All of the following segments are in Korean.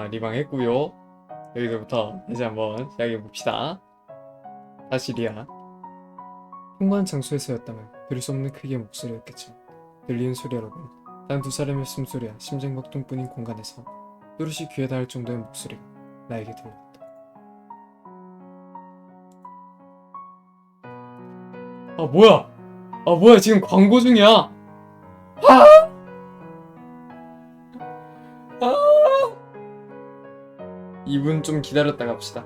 리방했고요. 여기서부터 다시 한번 시작해봅시다. 다시 리아. 평범한 장소에서였다면 들을 수 없는 크기의 목소리였겠지만 들리는 소리라고는 단 두 사람의 숨소리와 심장박동뿐인 공간에서 또렷이 귀에 닿을 정도의 목소리가 나에게 들렸다. 뭐야! 뭐야, 지금 광고 중이야! 아! 2분 좀 기다렸다 갑시다.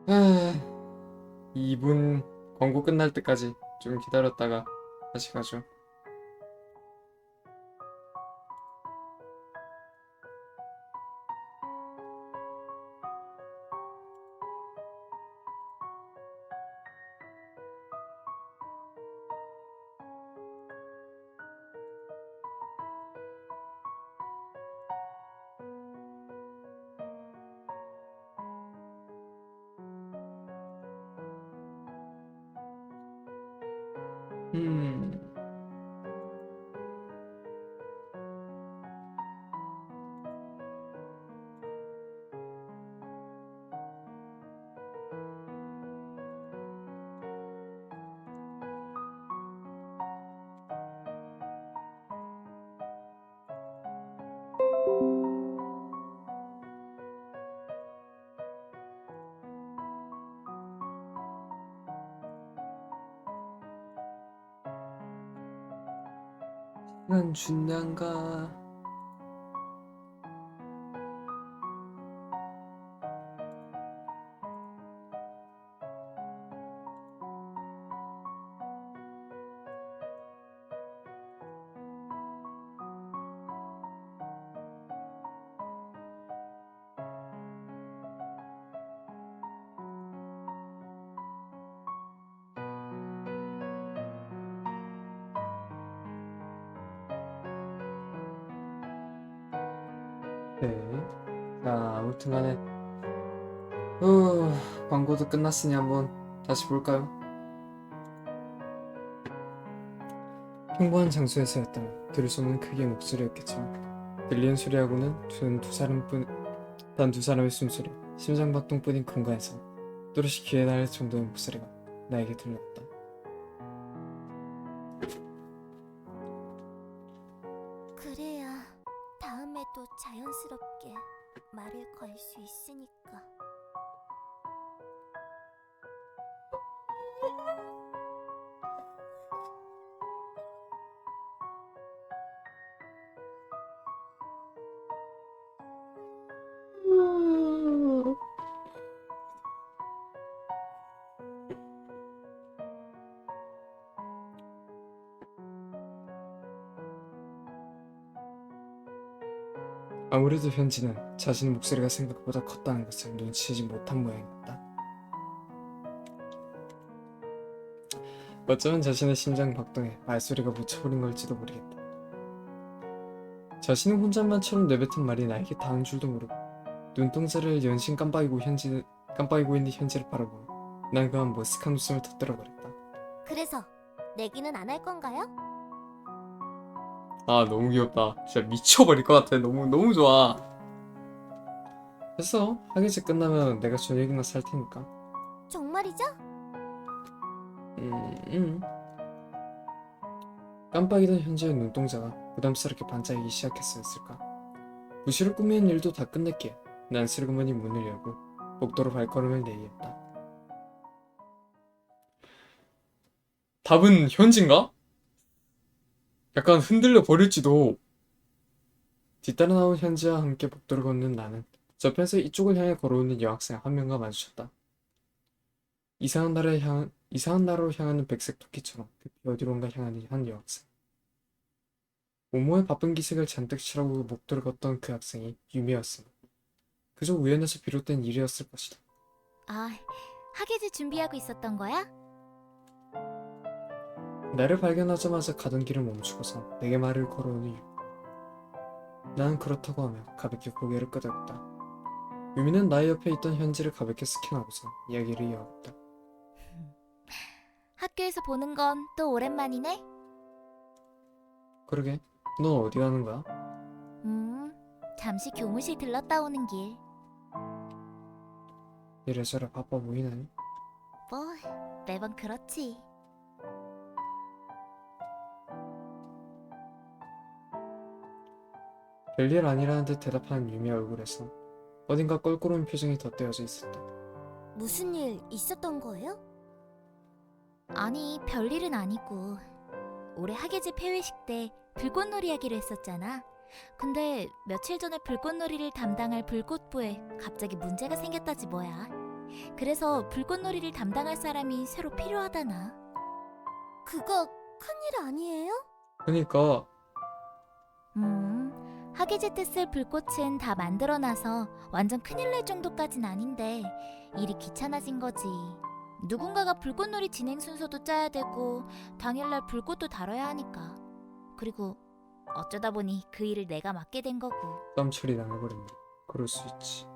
아, 2분 광고 끝날 때까지 좀 기다렸다가 다시 가죠. 음... 난 준단가. 네. 자, 아무튼 간에 광고도 끝났으니 한번 다시 볼까요? 평범한 장소에서였다면 들을 수 없는 크기의 목소리였겠지만 들리는 소리하고는 단 두 사람의 숨소리, 심장박동뿐인 공간에서 또렷이 귀에 닿을 정도의 목소리가 나에게 들렸다. 그래야 다음에도 자연스럽게 말을 걸 수 있으니까. 아무래도 현지는 자신의 목소리가 생각보다 컸다는 것을 눈치채지 못한 모양이었다. 어쩌면 자신의 심장 박동에 말소리가 묻혀버린 걸지도 모르겠다. 자신은 혼잣말처럼 내뱉은 말이 나에게 닿은 줄도 모르고 눈동자를 연신 깜빡이고 있는 현지를 바라보며 난 그만 머쓱한 웃음을 터뜨려 버렸다. 그래서 내기는 안 할 건가요? 너무 귀엽다. 진짜 미쳐버릴 것 같아. 너무 좋아. 됐어. 하기지 끝나면 내가 저녁이나 살 테니까. 정말이죠? 음, 음. 깜빡이던 현지의 눈동자가 부담스럽게 반짝이기 시작했을까. 부시를 꾸미는 일도 다 끝냈기에 난 슬그머니 문을 열고 복도로 발걸음을 내디뎠다. 답은 현지인가? 약간 흔들려 버릴지도. 뒤따라 나온 현지와 함께 복도를 걷는 나는 저편에서 이쪽을 향해 걸어오는 여학생 한 명과 마주쳤다. 이상한 나라로 향하는 백색 토끼처럼 급히 어디론가 향하는 한 여학생. 몸무에 바쁜 기색을 잔뜩 칠하고 목도를 걷던 그 학생이 유미였으며 그저 우연에서 비롯된 일이었을 것이다. 아, 학예제 준비하고 있었던 거야? 나를 발견하자마자 가던 길을 멈추고서 내게 말을 걸어오는 유미. 나는 그렇다고 하며 가볍게 고개를 끄덕였다. 유미는 나의 옆에 있던 현지를 가볍게 스캔하고서 이야기를 이어갔다. 학교에서 보는 건 또 오랜만이네? 그러게, 넌 어디 가는 거야? 잠시 교무실 들렀다 오는 길. 이래저래 바빠 보이네. 뭐, 매번 그렇지. 별일 아니라는 듯 대답하는 유미의 얼굴에서 어딘가 껄끄러운 표정이 덧대어져 있었다. 무슨 일 있었던 거예요? 아니, 별일은 아니고 올해 학예제 폐회식 때 불꽃놀이 하기로 했었잖아. 근데 며칠 전에 불꽃놀이를 담당할 불꽃부에 갑자기 문제가 생겼다지 뭐야. 그래서 불꽃놀이를 담당할 사람이 새로 필요하다나. 그거 큰일 아니에요? 그니까 학예제 때 쓸 불꽃은 다 만들어놔서 완전 큰일 날 정도까진 아닌데 일이 귀찮아진 거지. 누군가가 불꽃놀이 진행 순서도 짜야 되고 당일날 불꽃도 다뤄야 하니까. 그리고 어쩌다 보니 그 일을 내가 맡게 된 거고. 땀 처리 당해버렸네. 그럴 수 있지.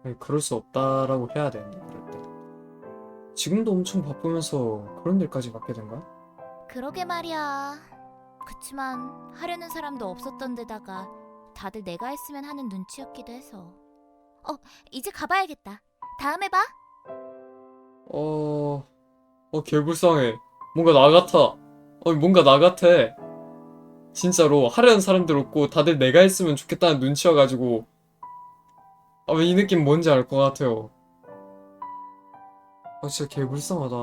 아니, 그럴 수 없다라고 해야 되는데 그럴 때. 지금도 엄청 바쁘면서 그런 일까지 맡게 된 거야? 그러게 말이야. 그치만 하려는 사람도 없었던 데다가 다들 내가 했으면 하는 눈치였기도 해서. 이제 가봐야겠다. 다음에 봐. 개불쌍해. 뭔가 나 같아. 뭔가 나 같아. 진짜로 하려는 사람들 없고 다들 내가 했으면 좋겠다는 눈치여가지고 왜 이 느낌 뭔지 알 것 같아요. 진짜 개불쌍하다.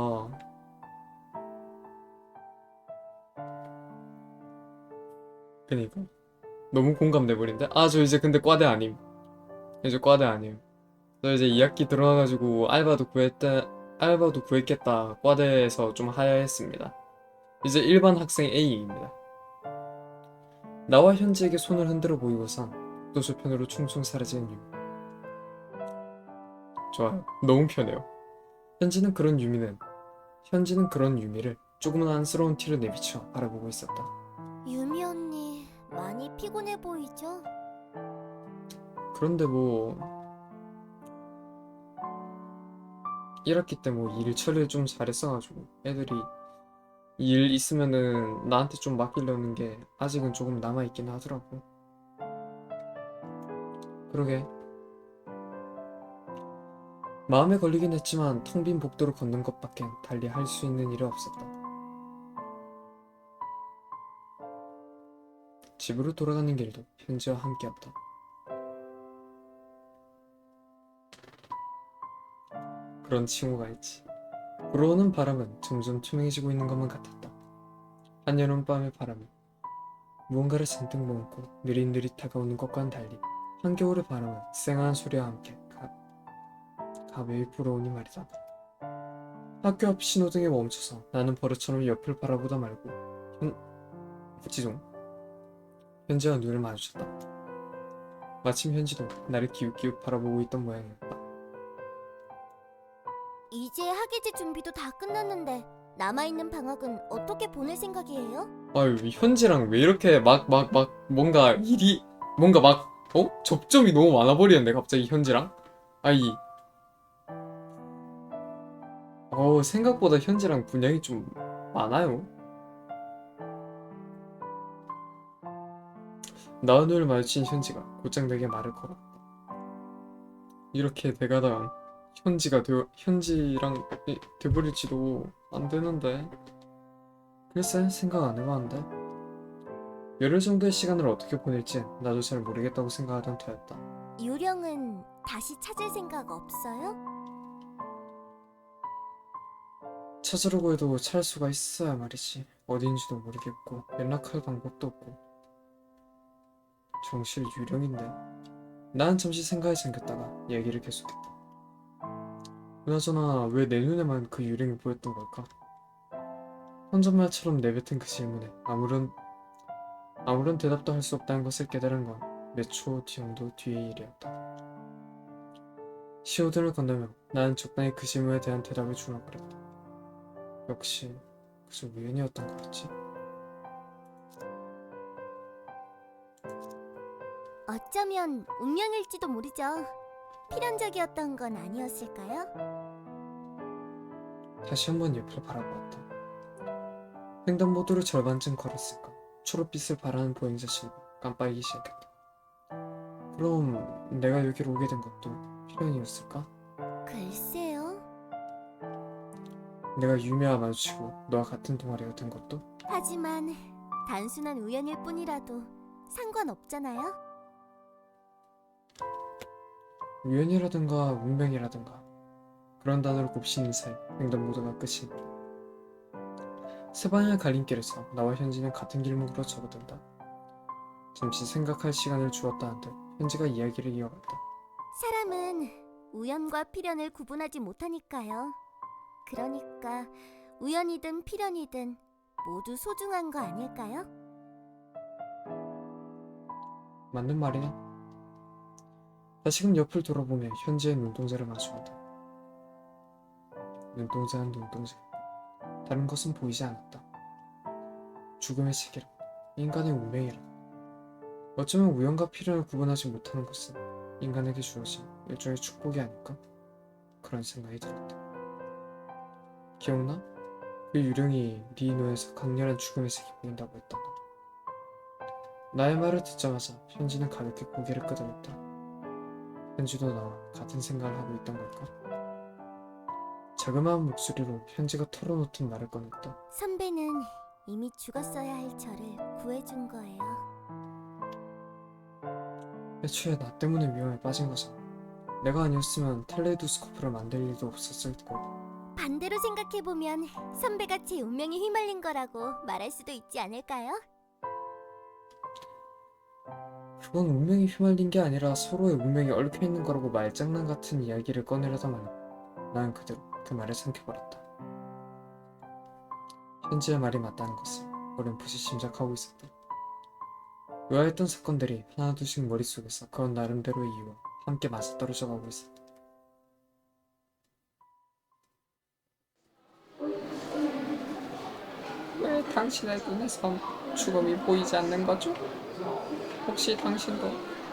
그니까 너무 공감돼버린데? 저 이제 근데 과대 아님. 이제 과대 아님. 저 이제 2학기 들어와가지고 알바도 구했겠다. 과대에서 좀 하야했습니다. 이제 일반 학생 A입니다. 나와 현지에게 손을 흔들어 보이고선 또 저편으로 충충 사라지는 유미. 좋아요. 너무 편해요. 현지는 그런 유미를 조금은 안쓰러운 티를 내비쳐 바라보고 있었다. 유미 언니 많이 피곤해 보이죠? 그런데 뭐 1학기 때 뭐 일 처리를 좀 잘했어가지고 애들이 일 있으면은 나한테 좀 맡기려는 게 아직은 조금 남아있긴 하더라고. 그러게. 마음에 걸리긴 했지만 텅 빈 복도를 걷는 것밖엔 달리 할 수 있는 일이 없었다. 집으로 돌아가는 길도 현지와 함께였다. 그런 칭호가 있지. 불어오는 바람은 점점 투명해지고 있는 것만 같았다. 한여름밤의 바람은 무언가를 잔뜩 머금고 느릿느릿 다가오는 것과는 달리 한겨울의 바람은 쌩한 소리와 함께 가벼이 불어오니 말이다. 학교 앞 신호등에 멈춰서 나는 버릇처럼 옆을 바라보다 말고 현지와 눈을 마주쳤다. 마침 현지도 나를 기웃기웃 바라보고 있던 모양이었다. 이제 학예제 준비도 다 끝났는데 남아있는 방학은 어떻게 보낼 생각이에요? 현지랑 왜 이렇게 뭔가 접점이 너무 많아버리는데 갑자기 현지랑? 생각보다 현지랑 분량이 좀 많아요. 나와 눈을 마주친 현지가 곧장 내게 말을 걸었다. 이렇게 돼가다간 현지랑 돼버릴지도 안 되는데. 글쎄, 생각 안 해봤는데. 열흘 정도의 시간을 어떻게 보낼지 나도 잘 모르겠다고 생각하던 터였다. 유령은 다시 찾을 생각 없어요? 찾으려고 해도 찾을 수가 있어야 말이지. 어디인지도 모르겠고 연락할 방법도 없고. 정실 유령인데. 나는 잠시 생각이 잠겼다가 얘기를 계속했다. 그나저나 왜 내 눈에만 그 유령이 보였던 걸까? 혼잣말처럼 내뱉은 그 질문에 아무런 대답도 할 수 없다는 것을 깨달은 건 몇 초 정도 뒤의 일이었다. 시호등을 건너며 나는 적당히 그 질문에 대한 대답을 중얼거렸다. 역시 그저 우연이었던 거였지. 어쩌면 운명일지도 모르죠. 필연적이었던 건 아니었을까요? 다시 한번 옆을 바라보았다. 횡단보도를 절반쯤 걸었을까. 초록빛을 바라는 보행자 신호가 깜빡이기 시작했다. 그럼 내가 여기로 오게 된 것도 필연이었을까? 글쎄요. 내가 유미와 마주치고 너와 같은 동아리가 된 것도? 하지만 단순한 우연일 뿐이라도 상관없잖아요. 우연이라든가 운명이라든가 그런 단어를 곱씹는 사이 횡단보도가 끝이 났다. 세 방향 갈림길에서 나와 현지는 같은 길목으로 접어든다. 잠시 생각할 시간을 주었다 한들 현지가 이야기를 이어갔다. 사람은 우연과 필연을 구분하지 못하니까요. 그러니까 우연이든 필연이든 모두 소중한 거 아닐까요? 맞는 말이네. 다시금 옆을 돌아보며 현지의 눈동자를 마주한다. 눈동자는 눈동자. 다른 것은 보이지 않았다. 죽음의 세계라, 인간의 운명이라. 어쩌면 우연과 필연을 구분하지 못하는 것은 인간에게 주어진 일종의 축복이 아닐까? 그런 생각이 들었다. 기억나? 그 유령이 네 눈에서 강렬한 죽음의 색이 보인다고 했던 거. 나의 말을 듣자마자 현지는 가볍게 고개를 끄덕였다. 현지도 나와 같은 생각을 하고 있던 걸까? 자그마한 목소리로 현지가 털어놓던 말을 꺼냈다. 선배는 이미 죽었어야 할 저를 구해준 거예요. 애초에 나 때문에 위험에 빠진 거잖아. 내가 아니었으면 텔레도스코프를 만들 일도 없었을 거고. 반대로 생각해보면 선배가 제 운명에 휘말린 거라고 말할 수도 있지 않을까요? 그건 운명이 휘말린 게 아니라 서로의 운명이 얽혀있는 거라고 말장난 같은 이야기를 꺼내려다만 난 그대로 그 말을 삼켜버렸다. 현지의 말이 맞다는 것을 어렴풋이 짐작하고 있었다. 의아했던 사건들이 하나둘씩 머릿속에서 그런 나름대로의 이유와 함께 맞아떨어져 가고 있었다. 왜 당신의 눈에선 죽음이 보이지 않는 거죠? 혹시 당신도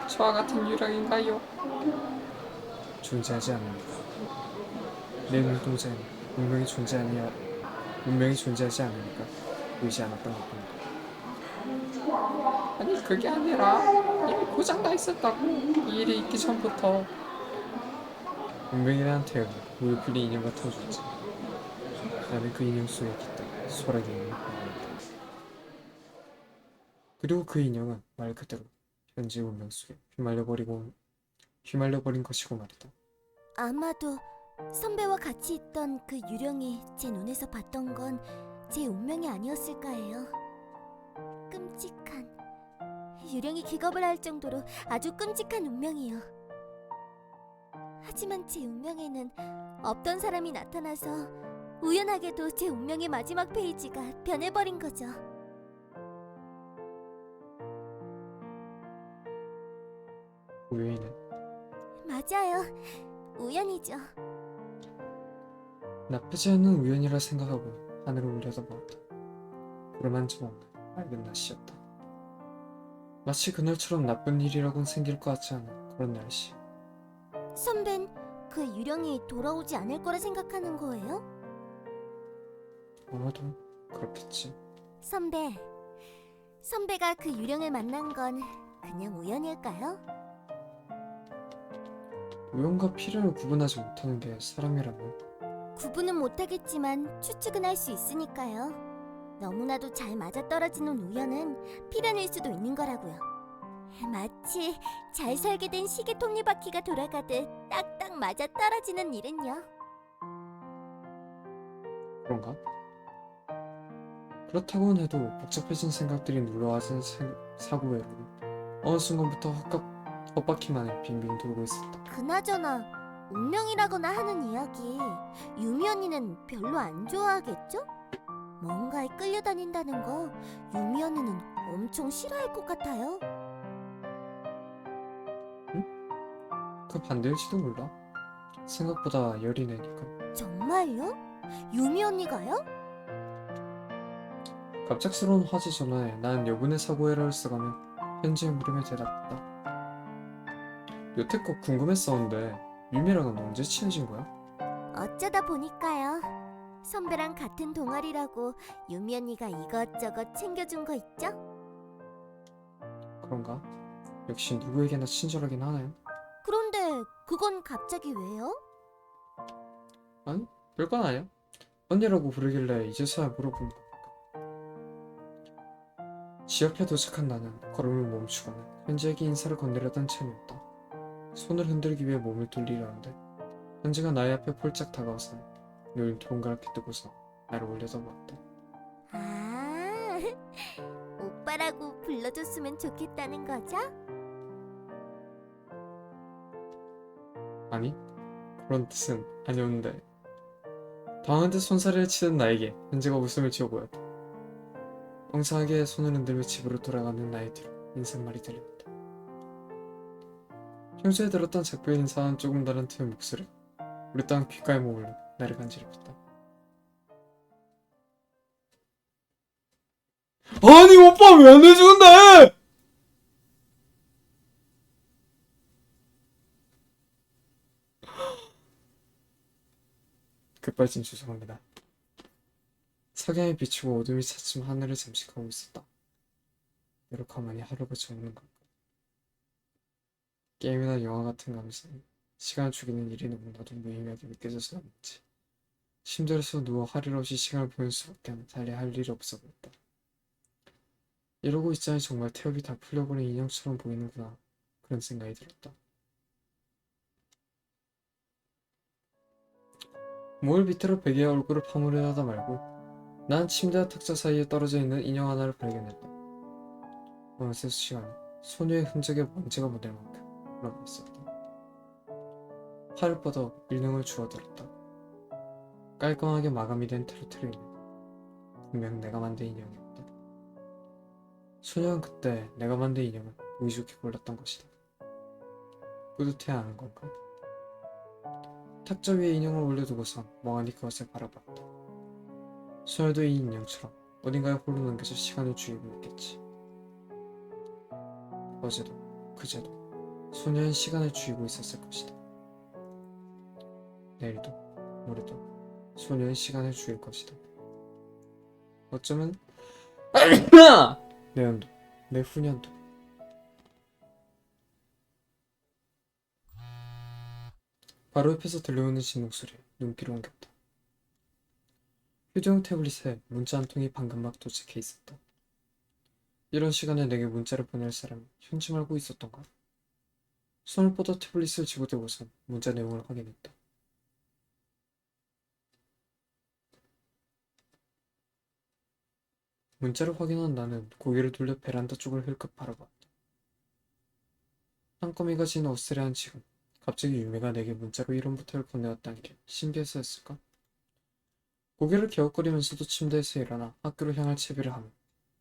저와 같은 유령인가요? 존재하지 않습니다. 내 눈동자에는 운명이 존재하지 않으니까 보이지 않았던 것뿐이다. 아니 그게 아니라 이미 고장나 있었다고. 이 일이 있기 전부터. 운명이라는 태양이 우리 풀린 인형과 터졌지. 나는 그 인형 속에 깃든 소라기 인형을 보았다. 그리고 그 인형은 말 그대로 현지의 운명 속에 휘말려버린 것이고 말이다. 아마도 선배와 같이 있던 그 유령이 제 눈에서 봤던 건 제 운명이 아니었을까 해요. 끔찍한, 유령이 기겁을 할 정도로 아주 끔찍한 운명이요. 하지만 제 운명에는 없던 사람이 나타나서 우연하게도 제 운명의 마지막 페이지가 변해버린 거죠. 우연이는 맞아요. 우연이죠. 나쁘지 않은 우연이라 생각하고 하늘을 올려다보았다. 구름 한 점 없는 맑은 날씨였다. 마치 그날처럼 나쁜 일이라곤 생길 것 같지 않은 그런 날씨. 선배는 그 유령이 돌아오지 않을 거라 생각하는 거예요? 아마도 그렇겠지. 선배가 그 유령을 만난 건 그냥 우연일까요? 우연과 필연을 구분하지 못하는 게 사람이라면 구분은 못하겠지만 추측은 할 수 있으니까요. 너무나도 잘 맞아떨어지는 우연은 필연일 수도 있는 거라고요. 마치 잘 설계된 시계 톱니바퀴가 돌아가듯 딱딱 맞아떨어지는 일은요. 그런가? 그렇다고는 해도 복잡해진 생각들이 눌러앉은 사고외로는 어느 순간부터 헛바퀴만을 빙빙 돌고 있었다. 그나저나 운명이라거나 하는 이야기 유미 언니는 별로 안 좋아하겠죠? 뭔가에 끌려다닌다는 거 유미 언니는 엄청 싫어할 것 같아요. 그 반대일지도 몰라. 생각보다 열이 내니까. 정말요? 유미 언니가요? 갑작스러운 화제 전화에 난 여분의 사고에를 써가며 현지의 물음에 대답했다. 여태껏 궁금했었는데 유미랑은 언제 친해진 거야? 어쩌다 보니까요. 선배랑 같은 동아리라고 유미 언니가 이것저것 챙겨준 거 있죠? 그런가? 역시 누구에게나 친절하긴 하네요. 그런데 그건 갑자기 왜요? 아니, 별건 아니야. 언니라고 부르길래 이제서야 물어본 거. 지 앞에 도착한 나는 걸음을 멈추고는 현지에게 인사를 건네려던 참이었다. 손을 흔들기 위해 몸을 돌리려는데 현지가 나의 앞에 폴짝 다가와서 눈을 동그랗게 뜨고서 나를 올려다보았다. 아, 오빠라고 불러줬으면 좋겠다는 거죠? 아니, 그런 뜻은 아니었는데 당황한 듯 손사래를 치던 나에게 현지가 웃음을 지어 보였다. 엉성하게 손을 흔들며 집으로 돌아가는 나의 뒤로 인사말이 들려왔다. 평소에 들었던 작별 인사와는 조금 다른 틈의 목소리. 우리 땅 귓가에 머물러 나를 간지럽혔다. 아니 오빠 왜 안 해주는데? 급발진 죄송합니다. 석양이 비추고 어둠이 차츰 하늘을 잠식하고 있었다. 이렇게 가만히 하루가 저무는 걸까? 게임이나 영화 같은 감성, 시간을 죽이는 일이 너무나도 무의미하게 느껴져서 그런지 침대에서 누워 할 일 없이 시간을 보낼 수밖에 달리 할 일이 없어 보였다. 이러고 있자니 정말 태엽이 다 풀려버린 인형처럼 보이는구나 그런 생각이 들었다. 뭘 비틀어 베개에 얼굴을 파무려하다 말고 난 침대와 탁자 사이에 떨어져 있는 인형 하나를 발견했다. 어느새 시간에 소녀의 흔적에 먼지가 묻을 만큼 흘러가 있었다. 팔을 뻗어 인형을 주워들었다. 깔끔하게 마감이 된 트로트리는 분명 내가 만든 인형이었다. 소녀는 그때 내가 만든 인형을 보기 좋게 골랐던 것이다. 뿌듯해하는 건가? 탁자 위에 인형을 올려두고선 멍하니 그것을 바라봤다. 소녀도 이 인형처럼 어딘가에 홀로 남겨져 시간을 죽이고 있겠지. 어제도 그제도 소녀는 시간을 죽이고 있었을 것이다. 내일도 모레도 소녀는 시간을 죽일 것이다. 어쩌면 내년도 내후년도 바로 옆에서 들려오는 진동소리에 눈길을 옮겼다. 휴대용 태블릿에 문자 한 통이 방금 막 도착해 있었다. 이런 시간에 내게 문자를 보낼 사람이 현지 말고 있었던가? 손을 뻗어 태블릿을 집어들고선 문자 내용을 확인했다. 문자를 확인한 나는 고개를 돌려 베란다 쪽을 흘끗 바라봤다. 땅거미가 진 어스레한 지금 갑자기 유미가 내게 문자로 이런 부탁을 건네왔다는 게 신기해서였을까? 고개를 갸웃거리면서도 침대에서 일어나 학교로 향할 채비를 하며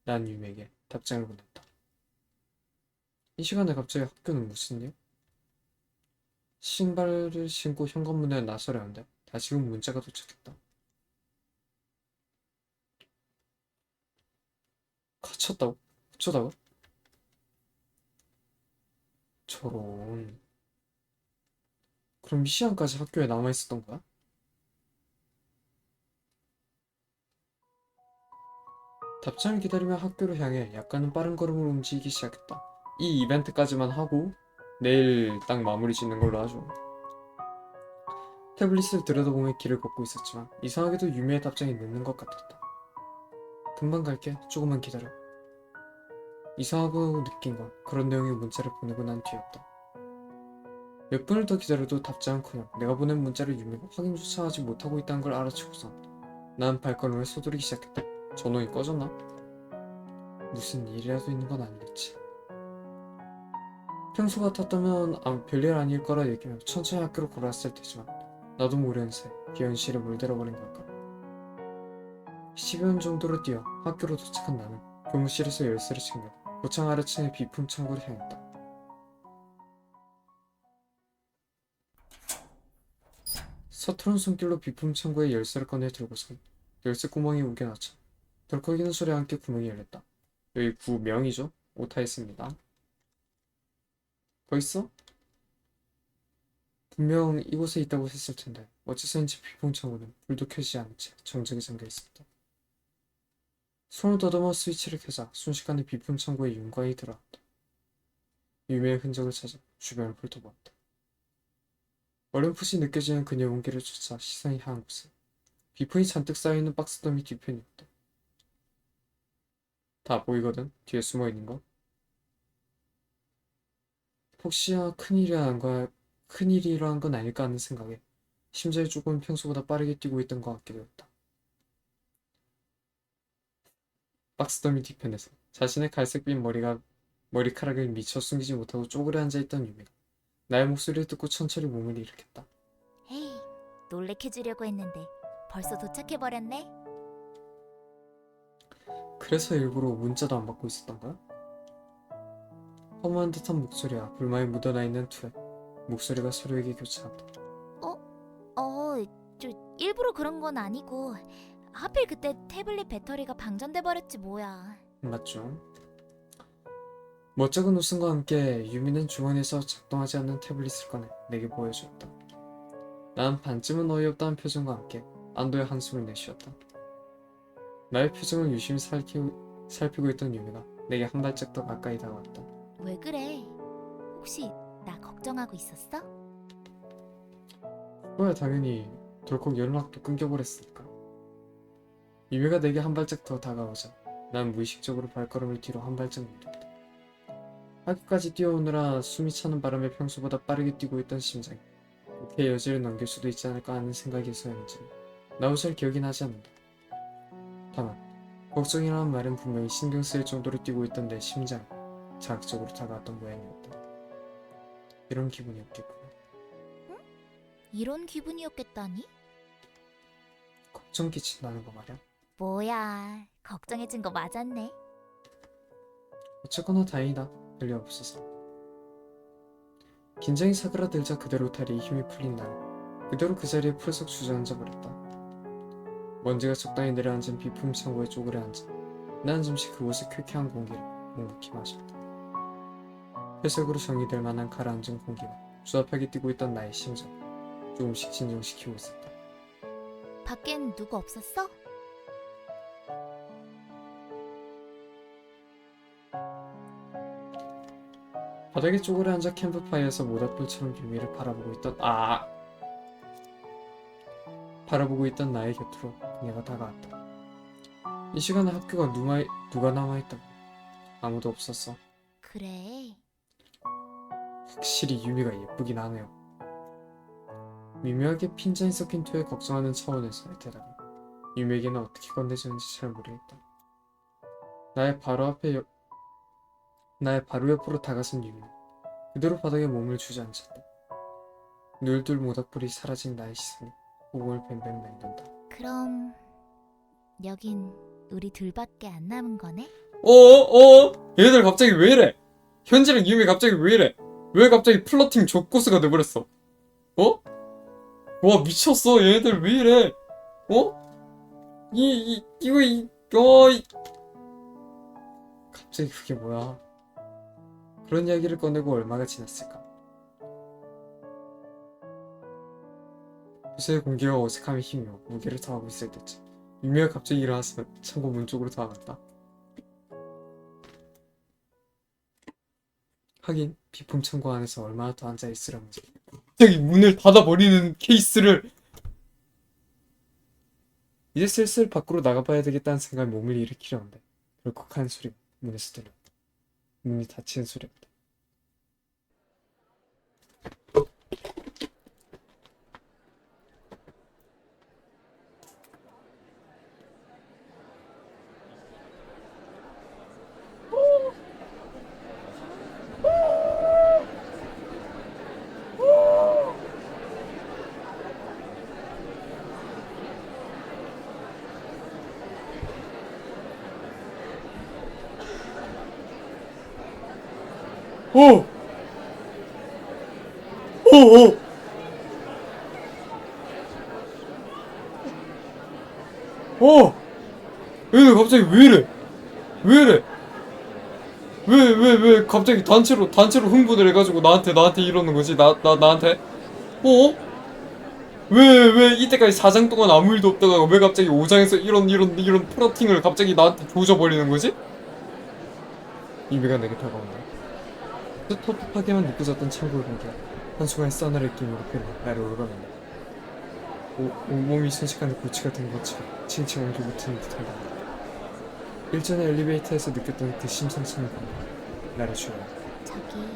난 유미에게 답장을 보냈다. 이 시간에 갑자기 학교는 무슨 일? 신발을 신고 현관문에 나서려는데 다시금 문자가 도착했다. 갇혔다고? 어쩌다가? 저런. 그럼 이 시간까지 학교에 남아있었던 거야? 답장을 기다리며 학교로 향해 약간은 빠른 걸음으로 움직이기 시작했다. 이 이벤트까지만 하고 내일 딱 마무리 짓는 걸로 하죠. 태블릿을 들여다보며 길을 걷고 있었지만 이상하게도 유미의 답장이 늦는 것 같았다. 금방 갈게. 조금만 기다려. 이상하고 느낀 건 그런 내용의 문자를 보내고 난 뒤였다. 몇 분을 더 기다려도 답장은커녕 내가 보낸 문자를 유미가 확인조차 하지 못하고 있다는 걸 알아채고선 난 발걸음을 서두르기 시작했다. 전원이 꺼졌나? 무슨 일이라도 있는 건 아니겠지. 평소 같았다면 별일 아닐 거라 얘기하며 천천히 학교로 걸어왔을 테지만 나도 모르는 새 비현실에 물들어버린 걸까. 10여 분 정도로 뛰어 학교로 도착한 나는 교무실에서 열쇠를 챙겨 고창 아래층의 비품 창고를 향했다. 서투른 손길로 비품 창고에 열쇠를 꺼내 들고선 열쇠 구멍에 우겨넣자 덜컥이는 소리와 함께 구멍이 열렸다. 여기 구명이죠? 오타였습니다. 거기 있어? 분명 이곳에 있다고 했을 텐데 어째서인지 비풍창고는 불도 켜지지 않은 채 정적에 잠겨 있었다. 손을 더듬어 스위치를 켜자 순식간에 비풍창고에 윤곽이 들어왔다. 유미의 흔적을 찾아 주변을 훑어보았다. 어렴풋이 느껴지는 그녀의 온기를 쫓아 시선이 향한 곳에 비풍이 잔뜩 쌓여있는 박스 더미 뒤편이었다. 다 보이거든? 뒤에 숨어있는 거? 혹시야 큰일이란 건 아닐까 하는 생각에 심장이 조금 평소보다 빠르게 뛰고 있던 것 같기도 했다. 박스 더미 뒤편에서 자신의 갈색빛 머리카락을 미처 숨기지 못하고 쪼그려 앉아있던 유미가 나의 목소리를 듣고 천천히 몸을 일으켰다. 에이, 놀래켜주려고 했는데 벌써 도착해버렸네. 그래서 일부러 문자도 안 받고 있었던 거야? 허무한 듯한 목소리와 불만이 묻어나 있는 투에 목소리가 서로에게 교차한다. 저 일부러 그런 건 아니고 하필 그때 태블릿 배터리가 방전돼 버렸지 뭐야. 맞죠? 멋쩍은 웃음과 함께 유미는 주머니에서 작동하지 않는 태블릿을 꺼내 내게 보여주었다. 나는 반쯤은 어이없다는 표정과 함께 안도의 한숨을 내쉬었다. 나의 표정을 유심히 살피고 있던 유미가 내게 한 발짝 더 가까이 다가왔다. 왜 그래? 혹시 나 걱정하고 있었어? 그거야 당연히 덜컥 연락도 끊겨버렸으니까. 유미가 내게 한 발짝 더 다가오자 난 무의식적으로 발걸음을 뒤로 한 발짝 밀었다. 학교까지 뛰어오느라 숨이 차는 바람에 평소보다 빠르게 뛰고 있던 심장이 그렇게 여지를 넘길 수도 있지 않을까 하는 생각에서였는지 나도 잘 기억이 나지 않는다. 다만 걱정이라는 말은 분명히 신경 쓰일 정도로 뛰고 있던 내 심장이 자극적으로 다가왔던 모양이었다. 이런 기분이었겠구나. 이런 기분이었겠다니? 걱정 끼친다는 거 말이야. 뭐야, 걱정해준 거 맞았네. 어쨌거나 다행이다. 별일 없어서. 긴장이 사그라들자 그대로 다리에 힘이 풀린 나는 그대로 그 자리에 풀썩 주저앉아 버렸다. 먼지가 적당히 내려앉은 비품 창고에 쪼그려 앉아 나는 잠시 그곳의 쾌쾌한 공기를 묵묵히 마셨다. 회색으로 정리될 만한 가라앉은 공기와 주압하게 뛰고 있던 나의 심장 조금씩 진정시키고 있었다. 밖엔 누구 없었어? 바닥에 쪼그려 앉아 캠프파이어에서 모닥불처럼 유미를 바라보고 있던 나의 곁으로 그녀가 다가왔다. 이 시간에 학교가 누가 남아있다고? 아무도 없었어. 그래. 확실히 유미가 예쁘긴 하네요. 미묘하게 핀잔이 섞인 투에 걱정하는 차원에서의 대답이 유미에게는 어떻게 건네지는지 잘 모르겠다. 나의 바로 옆으로 다가선 유미는 그대로 바닥에 몸을 주저앉았다. 눌둘 모닥불이 사라진 나의 시선이 호흡을 뱀뱀 만든다. 그럼 여긴 우리 둘밖에 안 남은 거네? 얘들 갑자기 왜 이래? 현지랑 유미 갑자기 왜 이래? 왜 갑자기 플러팅 족고스가 돼버렸어? 어? 와 미쳤어 얘네들 왜 이래? 갑자기 그게 뭐야? 그런 이야기를 꺼내고 얼마가 지났을까? 요새 공기가 어색함에 힘이어 무게를 더하고 있을 때쯤 유미가 갑자기 일어나서 창고 문 쪽으로 다가갔다. 하긴 비품 창고 안에서 얼마나 더 앉아있으려는지 갑자기 문을 닫아버리는 케이스를 이제 슬슬 밖으로 나가봐야 되겠다는 생각에 몸을 일으키려는데 덜컥하는 소리가 문에서 들렸다. 문이 닫히는 소리였다. 오! 오! 오! 오! 얘네 갑자기 왜 이래? 왜 이래? 왜 갑자기 단체로 흥분을 해가지고 나한테 이러는 거지? 나한테? 어? 왜 이때까지 4장 동안 아무 일도 없다가 왜 갑자기 5장에서 이런 플러팅을 갑자기 나한테 조져버리는 거지? 유미가 내게 다가온다. 텁텁하게만 느껴졌던 창고를 공개. 한순간 싸늘한 기운으로 변해 나를 올가맨다. 온몸이 순식간에 고치가 된 것처럼 칭칭 옮겨 붙은 듯한다. 일전에 엘리베이터에서 느꼈던 그 심상치 않은 감각. 나를 주어야. 저기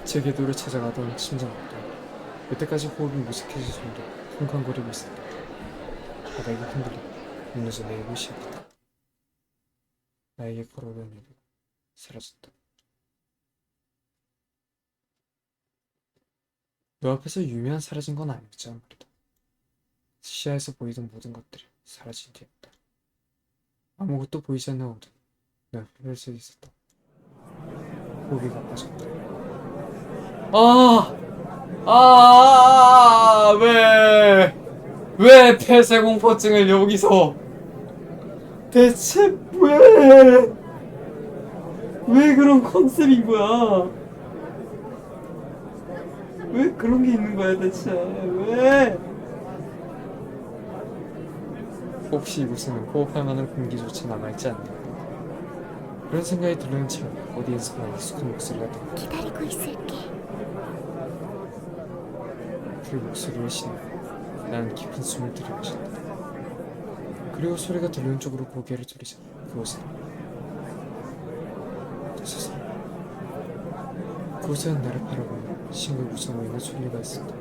제 궤도를 찾아가던 심장부터 그때까지 호흡이 무색해질 정도로 쿵쾅거리고 있었다. 바닥이 흔들리고 무너져 내리고 시작했다. 나에게 걸어오던 유리가 사라졌다. 너 앞에서 유미한 사라진 건 아니었잖아 말이다. 시야에서 보이던 모든 것들이 사라진 뒤였다. 아무것도 보이지 않는 어둠. 난 펼쳐 있었다. 호흡이 가빠졌다. 왜 폐쇄공포증을 여기서 대체 왜 그런 컨셉인 거야? 왜 그런 게 있는 거야 대체? 왜? 혹시 이곳에는 호흡할 만한 공기조차 남아있지 않나? 그런 생각이 들려는 참 어디에선가 익숙한 목소리가 들린다. 기다리고 있을게. 그 목소리를 신고 나는 깊은 숨을 들이마셨다. 그리고 소리가 들리는 쪽으로 고개를 돌리자 그곳에 세상 그곳에는 나를 바라보며 싱글구성 있는 소리가 있었다.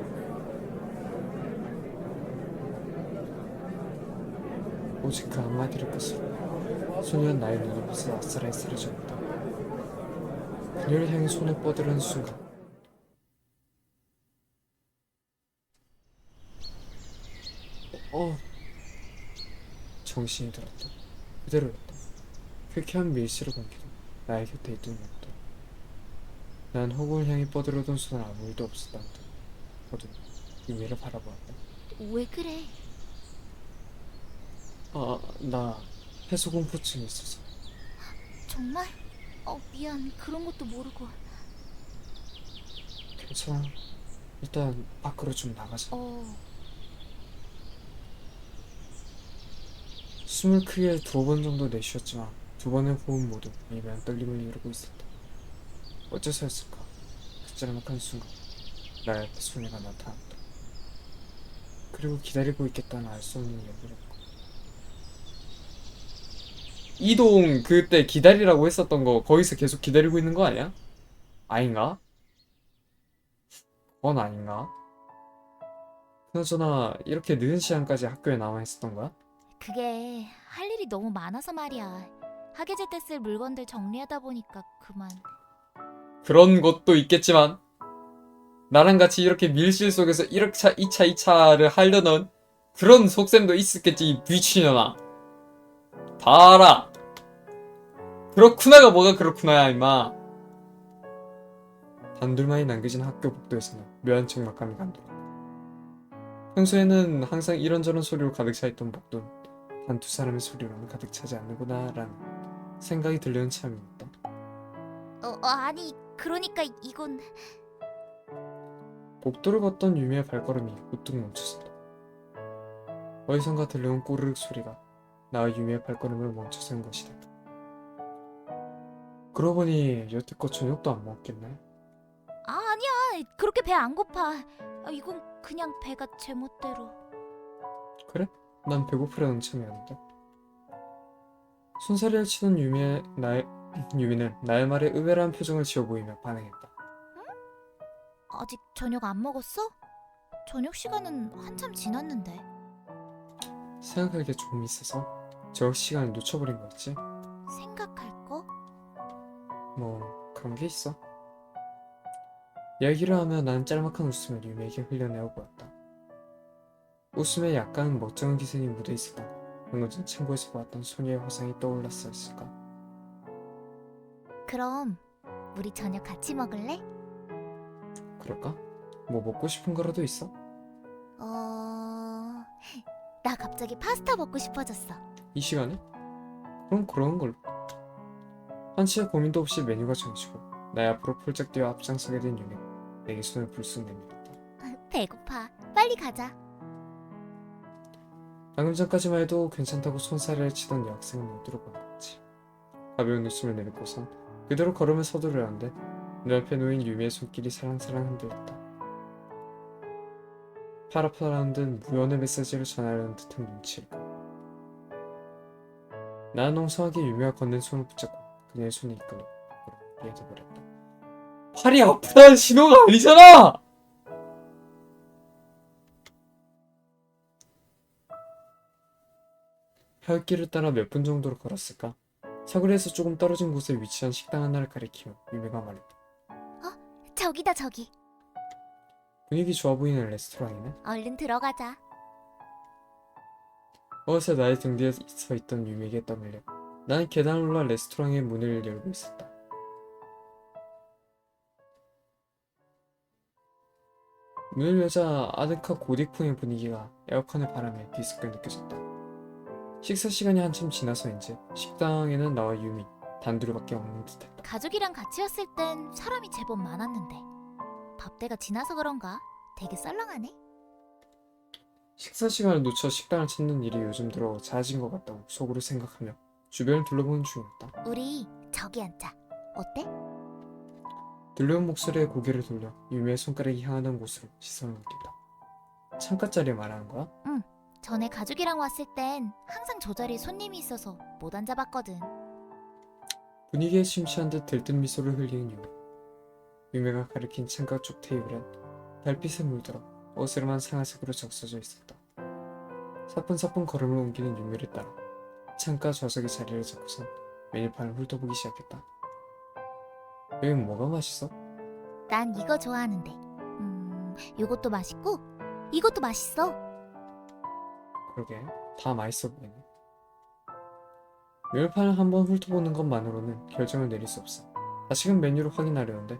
오직 그 한마디를 끝으로 소녀는 나의 눈앞에서 아싸라이 쓰러졌다. 그녀를 향해 손을 뻗으려는 순간 어 정신이 들었다. 그대로였다. 쾌쾌한 밀실을 공기도 나의 곁에 있던 것도 난 허공을 향해 뻗으려던 손은 아무 일도 없었다는 듯 어둠 유미를 바라보았다. 왜 그래? 나 해소공포증이 있어서. 정말? 미안. 그런 것도 모르고. 괜찮아. 일단 밖으로 좀 나가자. 숨을 크게 2번 정도 내쉬었지만 2번의 호흡 모두 미묘한 떨림을 이루고 있었다. 어째서였을까? 그 짤막한 순간 나의 앞에 소녀가 나타났다. 그리고 기다리고 있겠다는 알 수 없는 얘기를 했고 이동 그때 기다리라고 했었던 거 거기서 계속 기다리고 있는 거 아니야? 아닌가? 그건 아닌가? 그나저나 이렇게 늦은 시간까지 학교에 남아 있었던 거야? 그게 할 일이 너무 많아서 말이야. 학예제 때 쓸 물건들 정리하다 보니까 그만. 그런 것도 있겠지만 나랑 같이 이렇게 밀실 속에서 1차, 2차, 2차를 하려는 그런 속셈도 있었겠지 이 미친년아. 다 알아. 그렇구나가 뭐가 그렇구나야 임마. 단둘만이 남겨진 학교 복도에서는 묘한 적막감이 감돌았다. 평소에는 항상 이런저런 소리로 가득 차있던 복도는 단 2사람의 소리로는 가득 차지 않는구나 라는 생각이 들려는 참이었다. 아니 그러니까 이건 복도를 걷던 유미의 발걸음이 우뚝 멈춰섰다. 어디선가 들려온 꼬르륵 소리가 나와 유미의 발걸음을 멈춰선 것이다. 그러고 보니 여태껏 저녁도 안 먹었겠네. 아니야. 그렇게 배 안 고파. 이건 그냥 배가 제멋대로. 그래? 난 배고프려는 참이었는데. 손사래를 치던 유미는 나의 말에 의외라는 표정을 지어 보이며 반응했다. 아직 저녁 안 먹었어? 저녁 시간은 한참 지났는데. 생각할 게 좀 있어서 저 시간을 놓쳐버린 거 있지? 생각할 거? 뭐 그런 게 있어. 이야기를 하며 나는 짤막한 웃음을 유미에게 흘려내어 보았다. 웃음에 약간 멋쩍은 기색이 묻어 있었던 거. 방금 전 창고에서 보았던 소녀의 화상이 떠올랐었을까? 그럼 우리 저녁 같이 먹을래? 그럴까? 뭐 먹고 싶은 거라도 있어? 나 갑자기 파스타 먹고 싶어졌어. 이 시간에? 그럼 그러는 걸로. 한치의 고민도 없이 메뉴가 정해지고 나의 앞으로 폴짝 뛰어 앞장서게 된 유미. 내게 손을 불쑥 내밀었다. 배고파. 빨리 가자. 방금 전까지만 해도 괜찮다고 손사래를 치던 여학생은 어디로 가는지. 가벼운 웃음을 내뱉고선 그대로 걸음을 서두르려는데 눈앞에 놓인 유미의 손길이 살랑살랑 흔들렸다. 팔 아파라는 듯 무언의 메시지를 전하려는 듯한 눈치일까. 나는 엉성하게 유미가 건넨 손을 붙잡고 그녀의 손을 이끌어 이어져버렸다. 팔이 아프다는 신호가 아니잖아! 혈길을 따라 몇 분 정도로 걸었을까? 사거리에서 조금 떨어진 곳에 위치한 식당 하나를 가리키며 유미가 말했다. 저기다 저기. 분위기 좋아 보이는 레스토랑이네. 얼른 들어가자. 어느새 나의 등 뒤에 서 있던 유미에게 떠밀려 나는 계단을 올라 레스토랑의 문을 열고 있었다. 문을 열자 아늑한 고딕풍의 분위기가 에어컨의 바람에 뒤섞여 느껴졌다. 식사 시간이 한참 지나서인지 식당에는 나와 유미 단둘이밖에 없는 듯했다. 가족이랑 같이 왔을 땐 사람이 제법 많았는데 밥때가 지나서 그런가? 되게 썰렁하네. 식사 시간을 놓쳐 식당을 찾는 일이 요즘 들어 잦은 것 같다고 속으로 생각하며 주변을 둘러보는 중이었다. 우리 저기 앉자. 어때? 들려온 목소리에 고개를 돌려 유미의 손가락이 향하던 곳으로 시선을 옮긴다. 창가짜리 말하는 거야? 전에 가족이랑 왔을 땐 항상 저 자리에 손님이 있어서 못 앉아봤거든. 분위기에 심취한 듯 들뜬 미소를 흘리는 유미. 유미가 가리킨 창가 쪽 테이블엔 달빛에 물들어 어스름한 상아색으로 적셔져 있었다. 사뿐사뿐 걸음을 옮기는 유미를 따라 창가 좌석의 자리를 잡고선 메뉴판을 훑어보기 시작했다. 여긴 뭐가 맛있어? 난 이거 좋아하는데. 이것도 맛있고 이것도 맛있어. 그러게 다 맛있어 보이네. 메뉴판을 한번 훑어보는 것만으로는 결정을 내릴 수 없어. 다시금 메뉴를 확인하려는데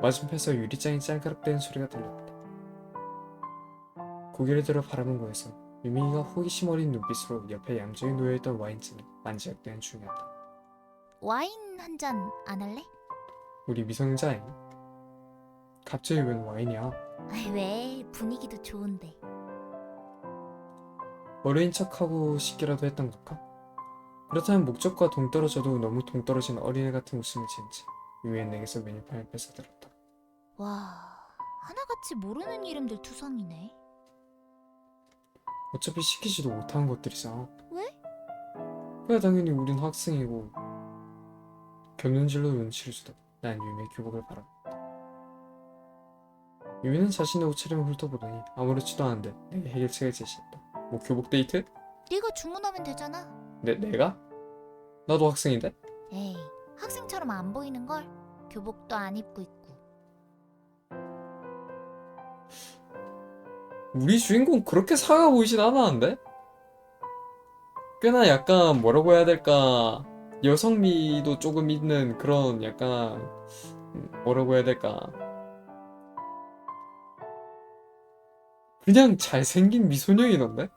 맞은편에서 유리장이 짤가락대는 소리가 들렸다. 고개를 들어 바라본 곳에서 유민이가 호기심 어린 눈빛으로 옆에 얌전히 놓여있던 와인잔을 만지작대는 중이었다. 와인 한 잔 안 할래? 우리 미성년자 아니야? 갑자기 웬 와인이야? 왜? 분위기도 좋은데. 어려인 척하고 싶기라도 했던 걸까? 그렇다면 목적과 동떨어져도 너무 동떨어진 어린애 같은 웃음을 지은 채 유미는 내게서 메뉴판을 뺏어들었다. 와, 하나같이 모르는 이름들 투성이네. 어차피 시키지도 못하는 것들이잖아. 왜? 그야 당연히 우린 학생이고 곁눈질로 눈치를 주다 난 유미의 교복을 바라봤다. 유미는 자신의 옷차림을 훑어보더니 아무렇지도 않은데 내게 해결책을 제시했다. 뭐 교복 데이트? 네가 주문하면 되잖아. 내가? 나도 학생인데? 에이, 학생처럼 안 보이는 걸. 교복도 안 입고 있고. 우리 주인공 그렇게 사가 보이진 않았는데? 꽤나 약간 뭐라고 해야 될까 여성미도 조금 있는 그런 약간 뭐라고 해야 될까 그냥 잘생긴 미소녀이던데?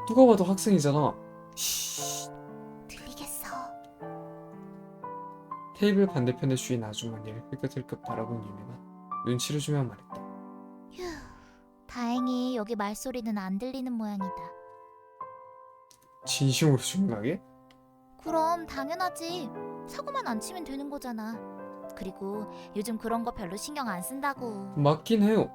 누가 봐도 학생이잖아. 쉬, 들리겠어. 테이블 반대편에 주인 아주머니를 흘끗흘끗 바라본 유미가 눈치를 주며 말했다. 휴, 다행히 여기 말소리는 안 들리는 모양이다. 진심으로 주문하게? 그럼 당연하지. 사고만 안 치면 되는 거잖아. 그리고 요즘 그런 거 별로 신경 안 쓴다고. 맞긴 해요.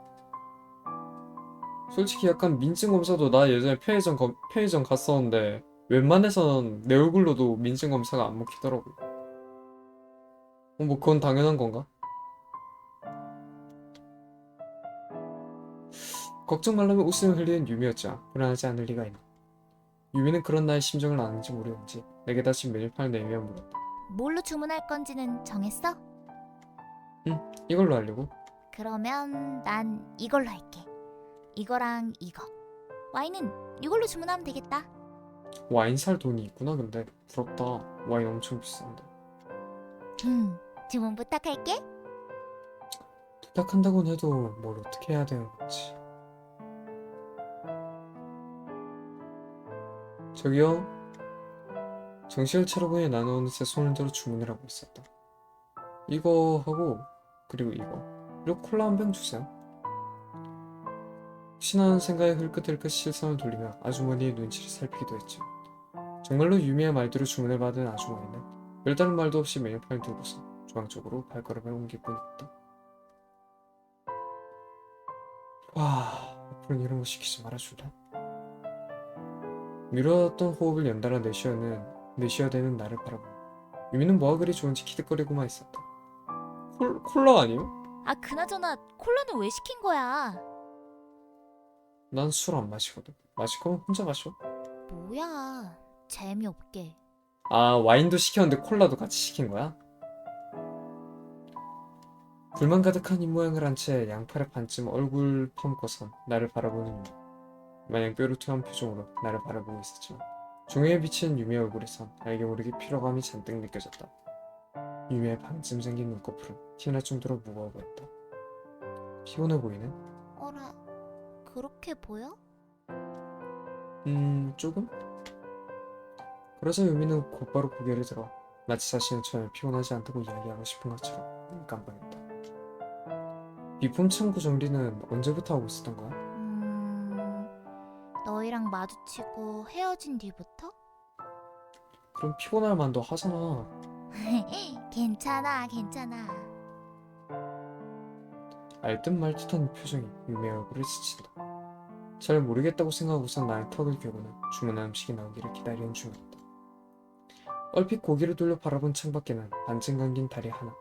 솔직히 약간 민증 검사도 나 예전에 편의점 갔었는데 웬만해서는 내 얼굴로도 민증 검사가 안 먹히더라고. 뭐 그건 당연한 건가? 걱정 말라며 웃음을 흘리는 유미였자 불안하지 않을 리가 있나. 유미는 그런 나의 심정을 아는지 모르는지 내게 다시 메뉴판을 내밀며 물었다. 뭘로 주문할 건지는 정했어? 이걸로 하려고? 그러면 난 이걸로 할게. 이거랑 이거. 와인은 이걸로 주문하면 되겠다. 와인 살 돈이 있구나. 근데 부럽다. 와인 엄청 비싼데. 주문 부탁할게. 부탁한다곤 해도 뭘 어떻게 해야 되는 건지. 저기요. 정신을 차려보니 나는 어느새 손을 들어 주문을 하고 있었다. 이거 하고 그리고 이거 그리고 콜라 한 병 주세요. 혹시나 하는 생각에 흘끗흘끗 실성을 돌리며 아주머니의 눈치를 살피기도 했지. 정말로 유미의 말대로 주문을 받은 아주머니는 별다른 말도 없이 메뉴판을 들고서 주방 쪽으로 발걸음을 옮길 뿐이었다. 와, 앞으로는 이런 거 시키지 말아줄래? 미뤄왔던 호흡을 연달아 내쉬어대는 나를 바라보며 유미는 뭐가 그리 좋은지 키득거리고만 있었다. 콜라 아니요? 아, 그나저나 콜라는 왜 시킨 거야? 난 술 안 마시거든. 마실 거면 혼자 마셔. 뭐야, 재미없게. 아, 와인도 시켰는데 콜라도 같이 시킨 거야? 불만 가득한 입모양을 한 채 양팔에 반쯤 얼굴 퍼먹고선 나를 바라보는 유미. 마냥 뾰루퉁한 표정으로 나를 바라보고 있었지만 종이에 비친 유미의 얼굴에선 알게 모르게 피로감이 잔뜩 느껴졌다. 유미의 반쯤 생긴 눈꺼풀은 티날 정도로 무거워 보였다. 피곤해 보이네? 어라, 그렇게 보여? 조금? 그러자 유미는 곧바로 고개를 들어 마치 자신은 전혀 피곤하지 않다고 이야기하고 싶은 것처럼 눈을 깜빡였다. 비품 창고 정리는 언제부터 하고 있었던 거야? 너희랑 마주치고 헤어진 뒤부터? 그럼 피곤할 만도 하잖아. 괜찮아, 괜찮아. 알듯 말듯한 표정이 유미의 얼굴을 스친다. 잘 모르겠다고 생각하고선 나의 턱을 괴고는 주문한 음식이 나오기를 기다리는 중이었다. 얼핏 고개를 돌려 바라본 창밖에는 반쯤 감긴 달이 하나,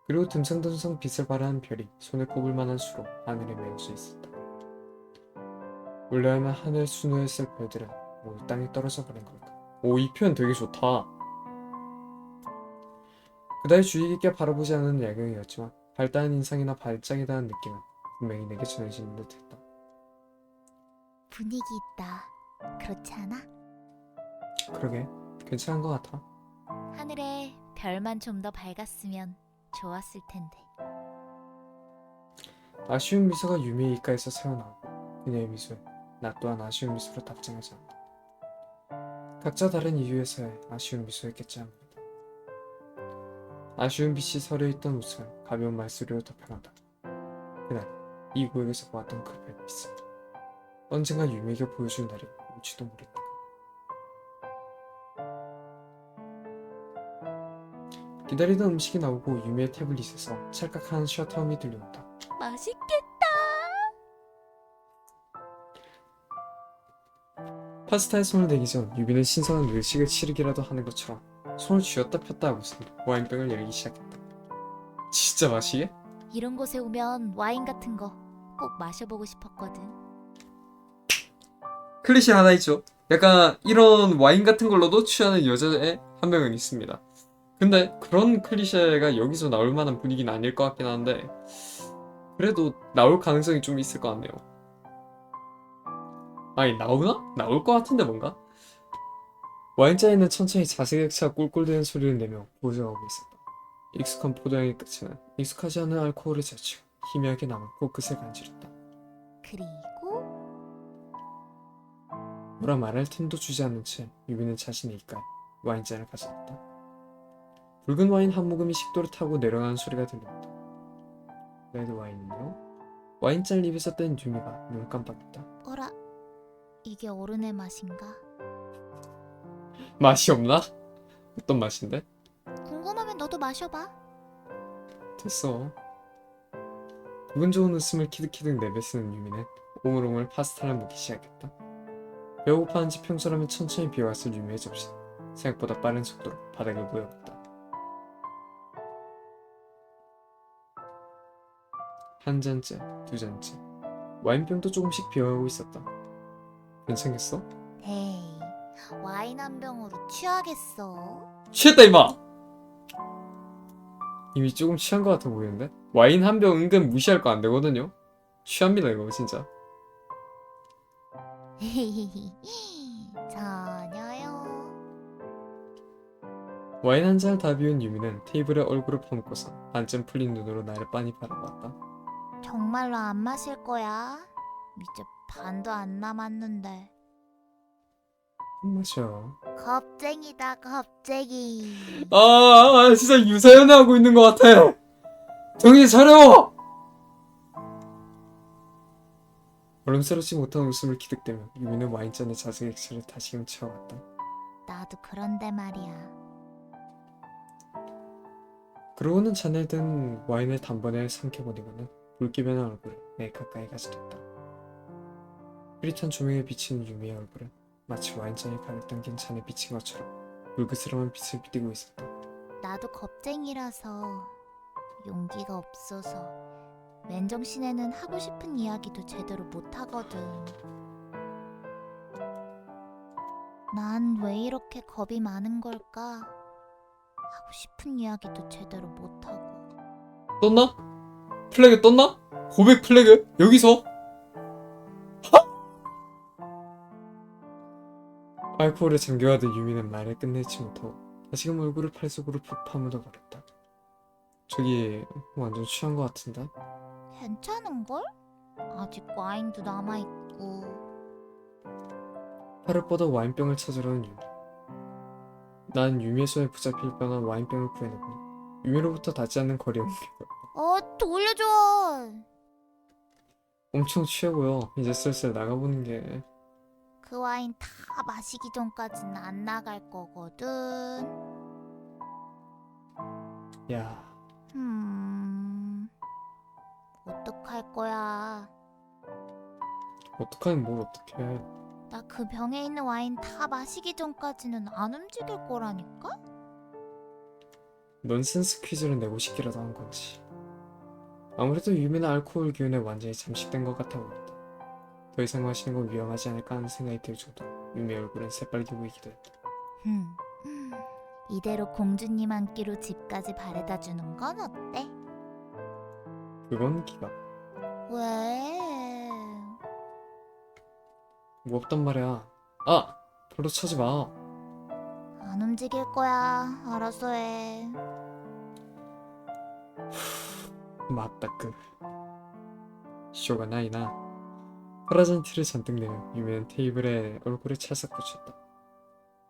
그리고 듬성듬성 빛을 발하는 별이 손에 꼽을 만한 수로 하늘에 메어져 있었다. 원래 하면 하늘 수놓였을 별들은 모두 땅에 떨어져 버린 걸까. 오, 이 표현 되게 좋다. 그다지 주의 깊게 바라보지 않은 야경이었지만 발달한 인상이나 발작이라는 느낌은 분명히 내게 전해지는 듯했다. 분위기 있다. 그렇지 않아? 그러게, 괜찮은 것 같아. 하늘에 별만 좀 더 밝았으면 좋았을 텐데. 아쉬운 미소가 유미의 입가에서 새어나오고 그녀의 미소에 나 또한 아쉬운 미소로 답장하지 않는다. 각자 다른 이유에서의 아쉬운 미소였겠지 합니다. 아쉬운 빛이 서려있던 웃음을 가벼운 말소리로 덮여간다. 그날 이 구역에서 보았던 그 별빛은 언젠가 유미에게 보여줄 날이 올지도 모른다. 기다리던 음식이 나오고 유미의 태블릿에서 찰칵하는 셔터음이 들려온다. 맛있겠다. 파스타에 손을 대기 전 유비는 신선한 외식을 치르기라도 하는 것처럼 손을 쥐었다 폈다 하고서 와인병을 열기 시작했다. 진짜 마시게? 이런 곳에 오면 와인 같은 거 꼭 마셔보고 싶었거든. 클리셰 하나 있죠. 약간 이런 와인 같은 걸로도 취하는 여자애 한 명은 있습니다. 근데 그런 클리셰가 여기서 나올 만한 분위기는 아닐 것 같긴 한데 그래도 나올 가능성이 좀 있을 것 같네요. 아니 나오나? 나올 것 같은데 뭔가? 와인잔에는 천천히 자색차 꿀꿀대는 소리를 내며 보조하고 있었다. 익숙한 포도향의 끝에는 익숙하지 않은 알코올을 젖히고 희미하게 남은 코끝을 간지렸다. 그리고 뭐라 말할 틈도 주지 않는 채 유비는 자신의 입가에 와인잔을 가져왔다. 붉은 와인 한 모금이 식도를 타고 내려가는 소리가 들렸다. 레드 와인은요? 와인잔 입에서 뗀 유미가 눈을 깜빡였다. 어라, 이게 어른의 맛인가? 맛이 없나? 어떤 맛인데? 궁금하면 너도 마셔봐. 됐어. 기분 좋은 웃음을 키득키득 내뱉는 유미는 오물오물 파스타를 먹기 시작했다. 배고파한지 평소라면 천천히 비워왔을 유미의 접시 생각보다 빠른 속도로 바닥을 모여갔다. 한 잔째, 두 잔째, 와인병도 조금씩 비워가고 있었다. 괜찮겠어? 에이, 와인 한 병으로 취하겠어? 취했다 임마! 이미 조금 취한 것 같아 보이는데? 와인 한 병 은근 무시할 거 안 되거든요? 취합니다 이거 진짜. 전혀요. 와인 한 잔을 다 비운 유미는 테이블에 얼굴을 퍼먹고서 반쯤 풀린 눈으로 나를 빤히 바라보았다. 정말로 안 마실 거야? 이제 반도 안 남았는데. 맞아요. 겁쟁이다, 겁쟁이. 진짜 유사연애 하고 있는 것 같아. 정신 차려! 얼음스럽지 못한 웃음을 기득대며 유미는 와인잔에 자색 액체를 다시금 채워갔다. 나도 그런데 말이야. 그러고는 잔에 든 와인을 단번에 삼켜버리고는 붉게 변한 얼굴을 내 가까이 가져댔다. 흐릿한 조명에 비치는 유미의 얼굴은 마치 와인잔에 가득 담긴 잔에 비친 것처럼 물그스름한 빛을 띠고 있었다. 나도 겁쟁이라서 용기가 없어서 맨정신에는 하고 싶은 이야기도 제대로 못하거든. 난 왜 이렇게 겁이 많은 걸까? 하고 싶은 이야기도 제대로 못하고. 떴나? 플래그 떴나? 고백 플래그? 여기서? 알코올에 잠겨가던 유미는 말을 끝내지 못하고 다시금 얼굴을 팔 속으로 푹 파묻어 버렸다. 저기 완전 취한 것 같은데? 괜찮은걸? 아직 와인도 남아있고. 팔을 뻗어 와인병을 찾으러 온 유미. 난 유미의 손에 붙잡힐 뻔한 와인병을 구해내고 유미로부터 닿지 않는 거리에 옮겨. 돌려줘! 엄청 취해 보여. 이제 슬슬 나가보는 게. 그 와인 다 마시기 전까지는 안 나갈 거거든. 야, 어떡할 거야? 어떡하긴 뭘 어떡해. 나 그 병에 있는 와인 다 마시기 전까지는 안 움직일 거라니까? 넌센스 퀴즈를 내고 싶기라도 한 건지. 아무래도 유미는 알코올 기운에 완전히 잠식된 것 같아 보였다. 더 이상 마시는 건 위험하지 않을까 하는 생각이 들 정도로 유미의 얼굴은 새빨개 보이기도 했다. 이대로 공주님 안기로 집까지 바래다 주는 건 어때? 그건 기가. 왜? 뭐 없단 말이야. 아! 별로 쳐지 마. 안 움직일 거야. 알아서 해. 맞다 쇼가 나이나. 사라진 티를 잔뜩 내며 유미는 테이블에 얼굴을 찰싹 붙였다.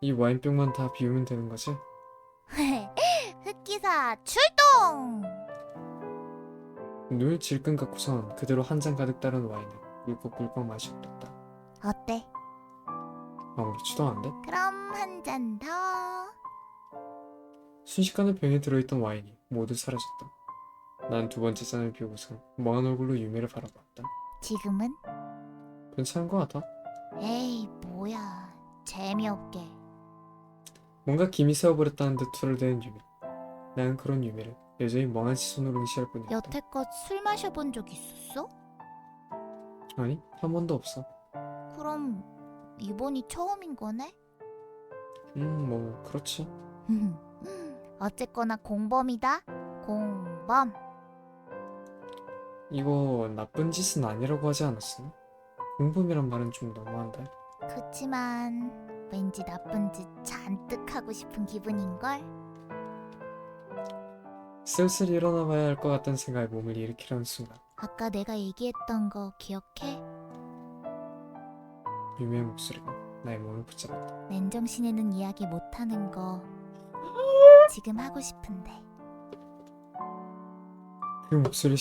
이 와인병만 다 비우면 되는 거지? 흑기사 출동! 눈을 질끈 감고선 그대로 한 잔 가득 따른 와인을 꿀꺽꿀꺽 마셨다. 어때? 아무렇지도 않은데? 그럼 한 잔 더. 순식간에 병에 들어있던 와인이 모두 사라졌다. 난 두 번째 잔을 비우고선 멍한 얼굴로 유미를 바라봤다. 지금은? 괜찮은 것 같아. 에이, 뭐야. 재미없게. 뭔가 김이 새어버렸다는 듯 투덜대는 유미. 나는 그런 유미를 여전히 멍한 시선으로 응시할 뿐이었다. 여태껏 술 마셔본 적 있었어? 아니, 한 번도 없어. 그럼 이번이 처음인 거네? 뭐 그렇지. 어쨌거나 공범이다. 공범. 이거 나쁜 짓은 아니라고 하지 않았어? 공범이란 말은 좀 너무한데. 그치만 왠지 나쁜 짓 잔뜩 하고 싶은 기분인걸? 슬슬 일어나봐야 할 것 같다는 생각에 몸을 일으키려는 순간 아까 내가 얘기했던 거 기억해? 유미의 목소리가 나의 몸을 붙잡았다. 맨정신에는 이야기 못하는 거 지금 하고 싶은데. 그 목소리의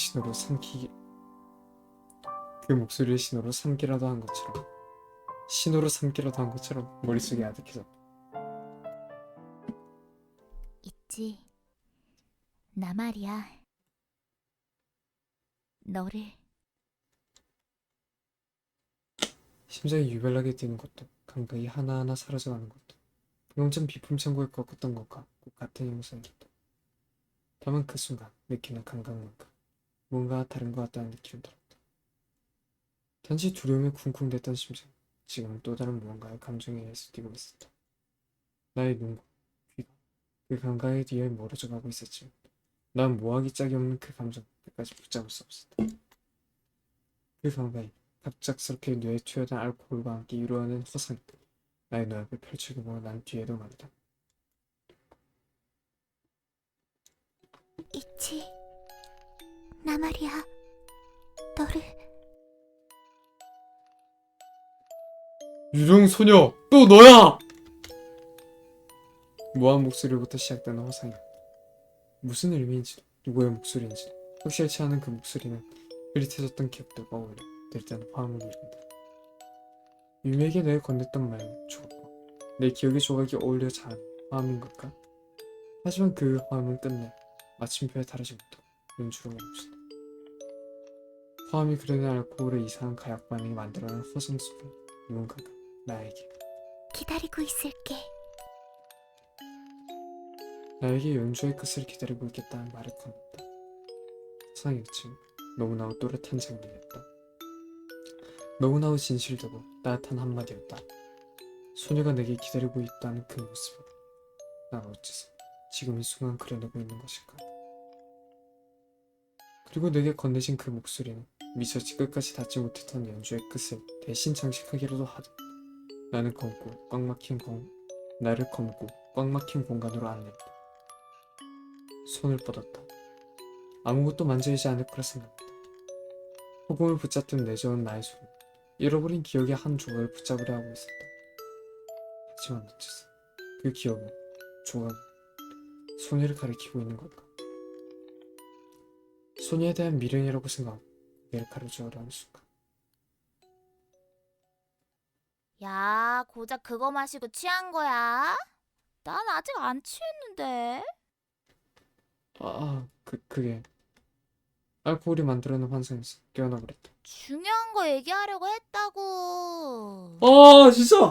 신호로 삼기라도 한 것처럼 머릿속이 아득해졌다. 있지. 나 말이야. 너를. 심장이 유별나게 뛰는 것도 감각이 하나하나 사라져가는 것도 방금 전 비품 창고에 꺾었던 것과 꼭 같은 영상이었다. 다만 그 순간 느끼는 감각만큼 뭔가 다른 것 같다는 느낌이 들었다. 단지 두려움에 쿵쿵댔던 심장, 지금은 또 다른 무언가의 감정에 의해서 뛰고 있었다. 나의 눈과 귀가 그 감각에 의해 멀어져 가고 있었지만 난 모하기 짝이 없는 그 감정 끝까지 붙잡을 수 없었다. 그 감각이 갑작스럽게 뇌에 튀어든 알코올과 함께 이루어낸 허상이 나의 눈앞에 펼쳐지고 보는 난 뒤에도 말이다. 있지. 나 말이야. 너를. 유령 소녀 또 너야! 무한 목소리부터 시작되는 화상이었다. 무슨 의미인지도 누구의 목소리인지도 확실치 않은 그 목소리는 흐릿해졌던 기억들과 어울려 들때는 화음을 이룬다. 유미에게 내가 건넸던 말은 조각과 내 기억의 조각이 어울려 자란 화음인 걸까? 하지만 그 화음은 끝내 마침표에 달하지 못하고 연주로 멈춘다. 화음이 그려낸 알코올의 이상한 가약 반응이 만들어낸 허성 속에 누군가가 나에게 기다리고 있을게. 연주의 끝을 기다리고 있겠다는 말을 건넸다. 세상이었지만 너무나도 또렷한 장면이었다. 너무나도 진실되고 따뜻한 한마디였다. 소녀가 내게 기다리고 있다는 그 모습을 난 어째서 지금 이 순간 그려내고 있는 것일까? 그리고 내게 건네진 그 목소리는 미처 끝까지 닿지 못했던 연주의 끝을 대신 장식하기라도 하듯 나를 검고 꽉 막힌 공간으로 안냈다. 손을 뻗었다. 아무것도 만져지지 않을 거라 생각했다. 허공을 붙잡던 내저은 나의 손은 잃어버린 기억의 한 조각을 붙잡으려 하고 있었다. 하지만 어째서 그 기억은 조각은 소녀를 가리키고 있는 걸까? 소녀에 대한 미련이라고 생각하고 고개를 가로저으려 하는 순간 야, 고작 그거 마시고 취한 거야? 난 아직 안 취했는데. 그게 알코올이 만들어낸 환상에서 깨어나 버렸다. 중요한 거 얘기하려고 했다고. 진짜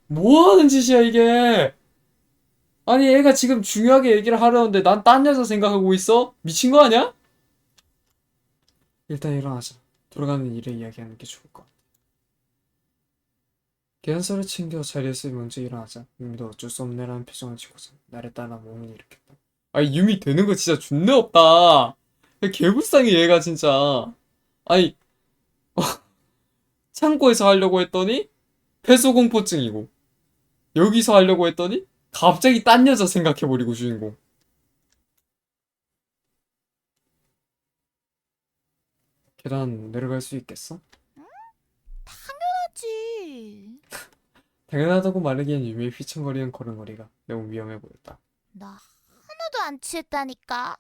뭐하는 짓이야 이게. 아니 애가 지금 중요하게 얘기를 하려는데 난 딴 여자 생각하고 있어? 미친 거 아니야? 일단 일어나자. 돌아가는 일에 이야기하는 게 좋을 것 같아. 계란쌀을 챙겨 자리에서 먼저 일어나자 유미도 어쩔 수 없네라는 표정을 짓고서 나를 따라 몸을 일으켰다. 아니 유미 되는 거 진짜 존나 없다. 개불쌍해 얘가 진짜. 아니 창고에서 하려고 했더니 폐소공포증이고 여기서 하려고 했더니 갑자기 딴 여자 생각해버리고 주인공. 계단 내려갈 수 있겠어? 하지. 당연하다고 말하기엔 유미의 휘청거리는 걸음걸이가 너무 위험해 보였다. 나 하나도 안 취했다니까.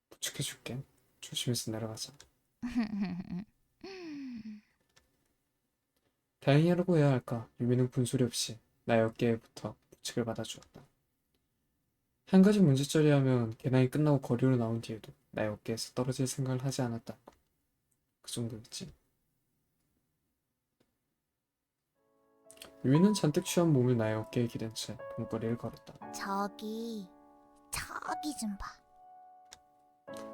부축해줄게. 조심해서 내려가자. 다행이라고 해야 할까 유미는 분소리 없이 나의 어깨에부터 부축을 받아주었다. 한 가지 문제점이라면 계단이 끝나고 거리로 나온 뒤에도 나의 어깨에서 떨어질 생각을 하지 않았다. 그 정도였지. 유미는 잔뜩 취한 몸을 나의 어깨에 기댄 채 돈거리를 걸었다. 저기 좀 봐.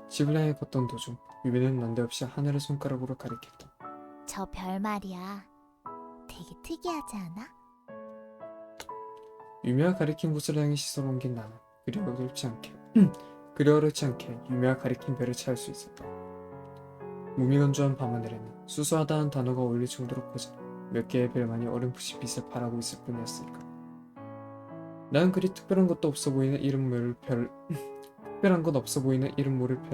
집을 향해 걷던 도중 유미는 난데없이 하늘을 손가락으로 가리켰다. 저 별 말이야. 되게 특이하지 않아? 유미가 가리킨 곳을 향해 시선을 옮긴 나는 그리 어렵지 않게 유미가 가리킨 별을 찾을 수 있었다. 무미건조한 밤하늘에는 수수하다는 단어가 어울릴 정도로 커져 몇 개의 별만이 어렴풋이 빛을 발하고 있을 뿐이었으니까. 나는 그리 특별한 것 없어 보이는 이름 모를 별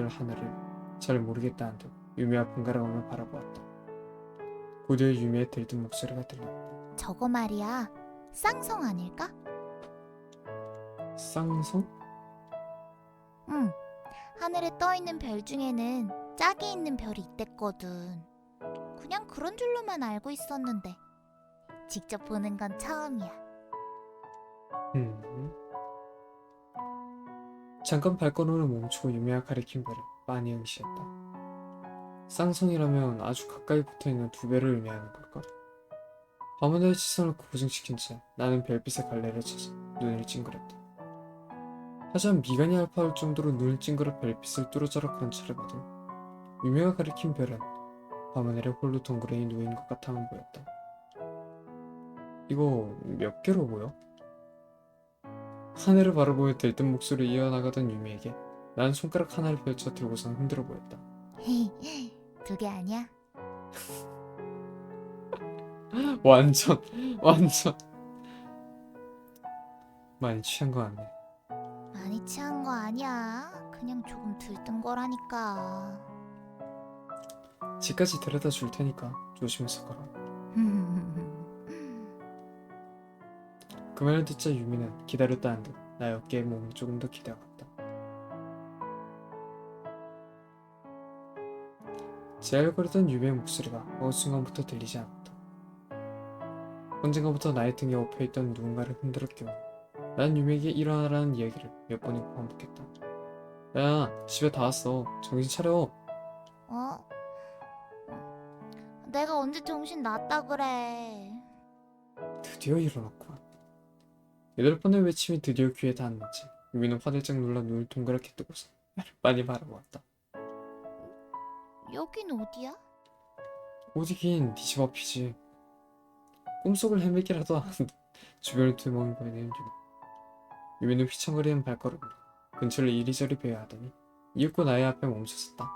하나를 잘 모르겠다는 듯 유미와 번갈아가며 바라보았다. 고대의 유미의 들뜬 목소리가 들렸다. 저거 말이야. 쌍성 아닐까? 쌍성? 응. 하늘에 떠 있는 별 중에는 짝이 있는 별이 있댔거든. 그냥 그런 줄로만 알고 있었는데 직접 보는 건 처음이야. 잠깐 발걸음을 멈추고 유미가 가리킨 별을 빤히 응시했다. 쌍성이라면 아주 가까이 붙어있는 두 별을 의미하는 걸까? 밤하늘의 시선을 고정시킨 채 나는 별빛의 갈래를 찾아 눈을 찡그렸다. 하지만 미간이 아파할 정도로 눈을 찡그려 별빛을 뚫어져라 그런 차를 봐도 유미가 가리킨 별은 밤하늘에 홀로 덩그러니 누인 것 같아만 보였다. 이거 몇 개로 보여? 하늘을 바라보며 들뜬 목소리를 이어나가던 유미에게 난 손가락 하나를 펼쳐 들고선 흔들어 보였다. 두 개 아니야? 완전 많이 취한 거 같네. 많이 취한 거 아니야. 그냥 조금 들뜬 거라니까. 집까지 데려다 줄 테니까 조심해서 걸어. 그 말을 듣자 유미는 기다렸다는 듯 나의 어깨에 몸을 조금 더 기대어갔다. 지랄거리던 유미의 목소리가 어느 순간부터 들리지 않았다. 언젠가부터 나의 등에 엎여있던 누군가를 흔들었기에 난 유미에게 일어나라는 이야기를 몇 번이고 반복했다. 야, 집에 다 왔어. 정신 차려. 어? 내가 언제 정신 났다 그래. 드디어 일어났구나. 8번의 외침이 드디어 귀에 닿았는지 유미는 화들짝 놀라 눈을 동그랗게 뜨고서 나를 빤히 바라보았다. 여긴 어디야? 어디긴 네 집 앞이지. 꿈속을 헤매기라도 하는 듯 주변을 들먹이는 유미. 유미는 휘청거리는 발걸음으로 근처를 이리저리 배회하더니 이윽고 나의 앞에 멈췄었다.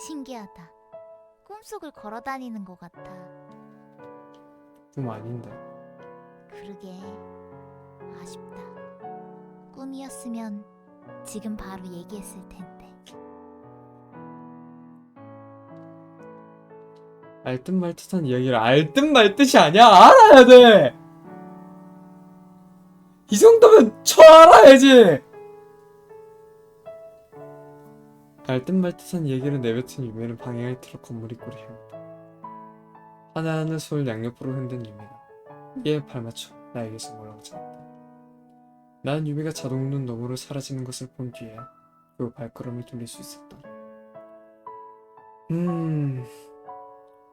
신기하다. 꿈속을 걸어 다니는 것 같아. 꿈 아닌데. 그러게. 아쉽다. 꿈이었으면 지금 바로 얘기했을 텐데. 알듯 말듯한 이야기를 알듯 말듯이 아니야. 알아야 돼. 이 정도면 알아야지. 알듯 말듯한 얘기를 내뱉은 유미는 방향을 틀어 건물 입구로 향했다. 하나하나 손을 양옆으로 흔든 유미는 이에 발맞춰 나에게서 올라오지 않았다. 난 유미가 자동문 너머로 사라지는 것을 본 뒤에 그 발걸음을 돌릴 수 있었다.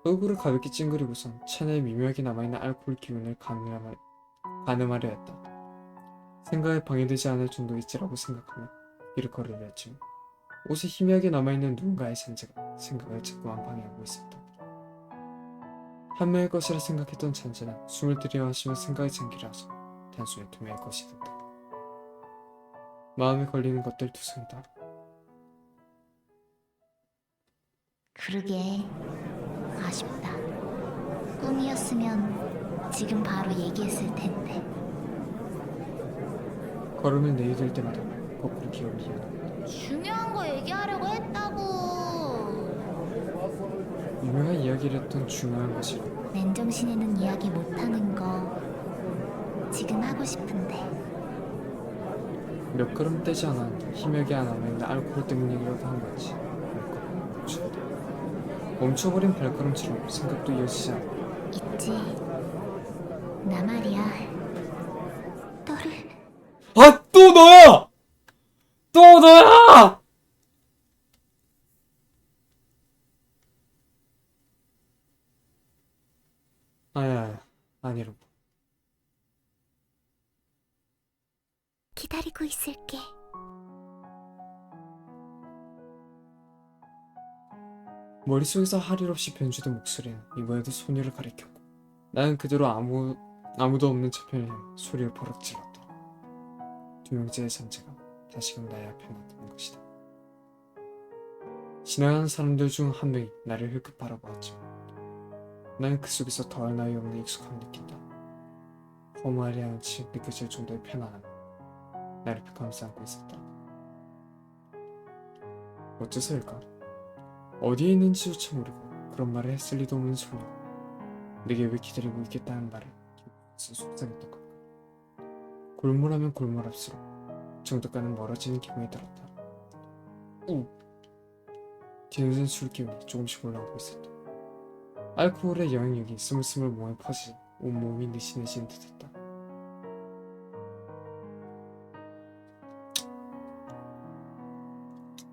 얼굴을 가볍게 찡그리고선 체내에 미묘하게 남아있는 알코올 기운을 가늠하려 했다. 생각에 방해되지 않을 정도일지라고 생각하며 길을 걸으려 했지만 옷에 희미하게 남아있는 누군가의 잔재가 생각을 자꾸만 방해하고 있었다. 한 명의 것이라 생각했던 잔재는 숨을 들이마시며 생각의 장기를 하서 단숨에 두 명의 것이 된다. 마음에 걸리는 것들 투성이다. 그러게. 아쉽다. 꿈이었으면 지금 바로 얘기했을 텐데. 걸음을 내디딜 때마다 거꾸로 기어올리다. 중요한 거 얘기하려고 했다고. 유명한 이야기를 했던 중요한 것이라. 맨정신에는 이야기 못하는 거 지금 하고 싶은데. 몇 걸음 떼지 않았는데 희미하게 남아있는 알코올 때문이라도 한 건지 발걸음을 멈췄다. 멈춰버린 발걸음처럼 생각도 이어지지 않아. 있지. 나 말이야. 너를 아! 또 너야! 또 너야! 아니라고. 기다리고 있을게. 머릿속에서 할 일 없이 변주된 목소리는 이번에도 소녀를 가리켰고 나는 그대로 아무도 없는 저편에 소리를 버럭 질렀다. 두 명째의 잔재가 다시금 나의 앞에 나타난 것이다. 지나가는 사람들 중 한 명이 나를 흘끗 바라보았지만 나는 그 속에서 더할 나위 없는 익숙함을 느낀다. 허무하리 않지 느껴질 정도의 편안함 나를 감싸 안고 있었다. 어째서일까? 어디에 있는지조차 모르고 그런 말을 했을 리도 없는 소녀. 내게 왜 기다리고 있겠다는 말을 속삭였던 걸까? 골몰하면 골몰할수록 정도가는 멀어지는 기분이 들었다. 뒤늦은 술 기운이 조금씩 올라오고 있었다. 알코올의 영향력이 스물스물 몸에 퍼지 온몸이 느시느시한 듯했다.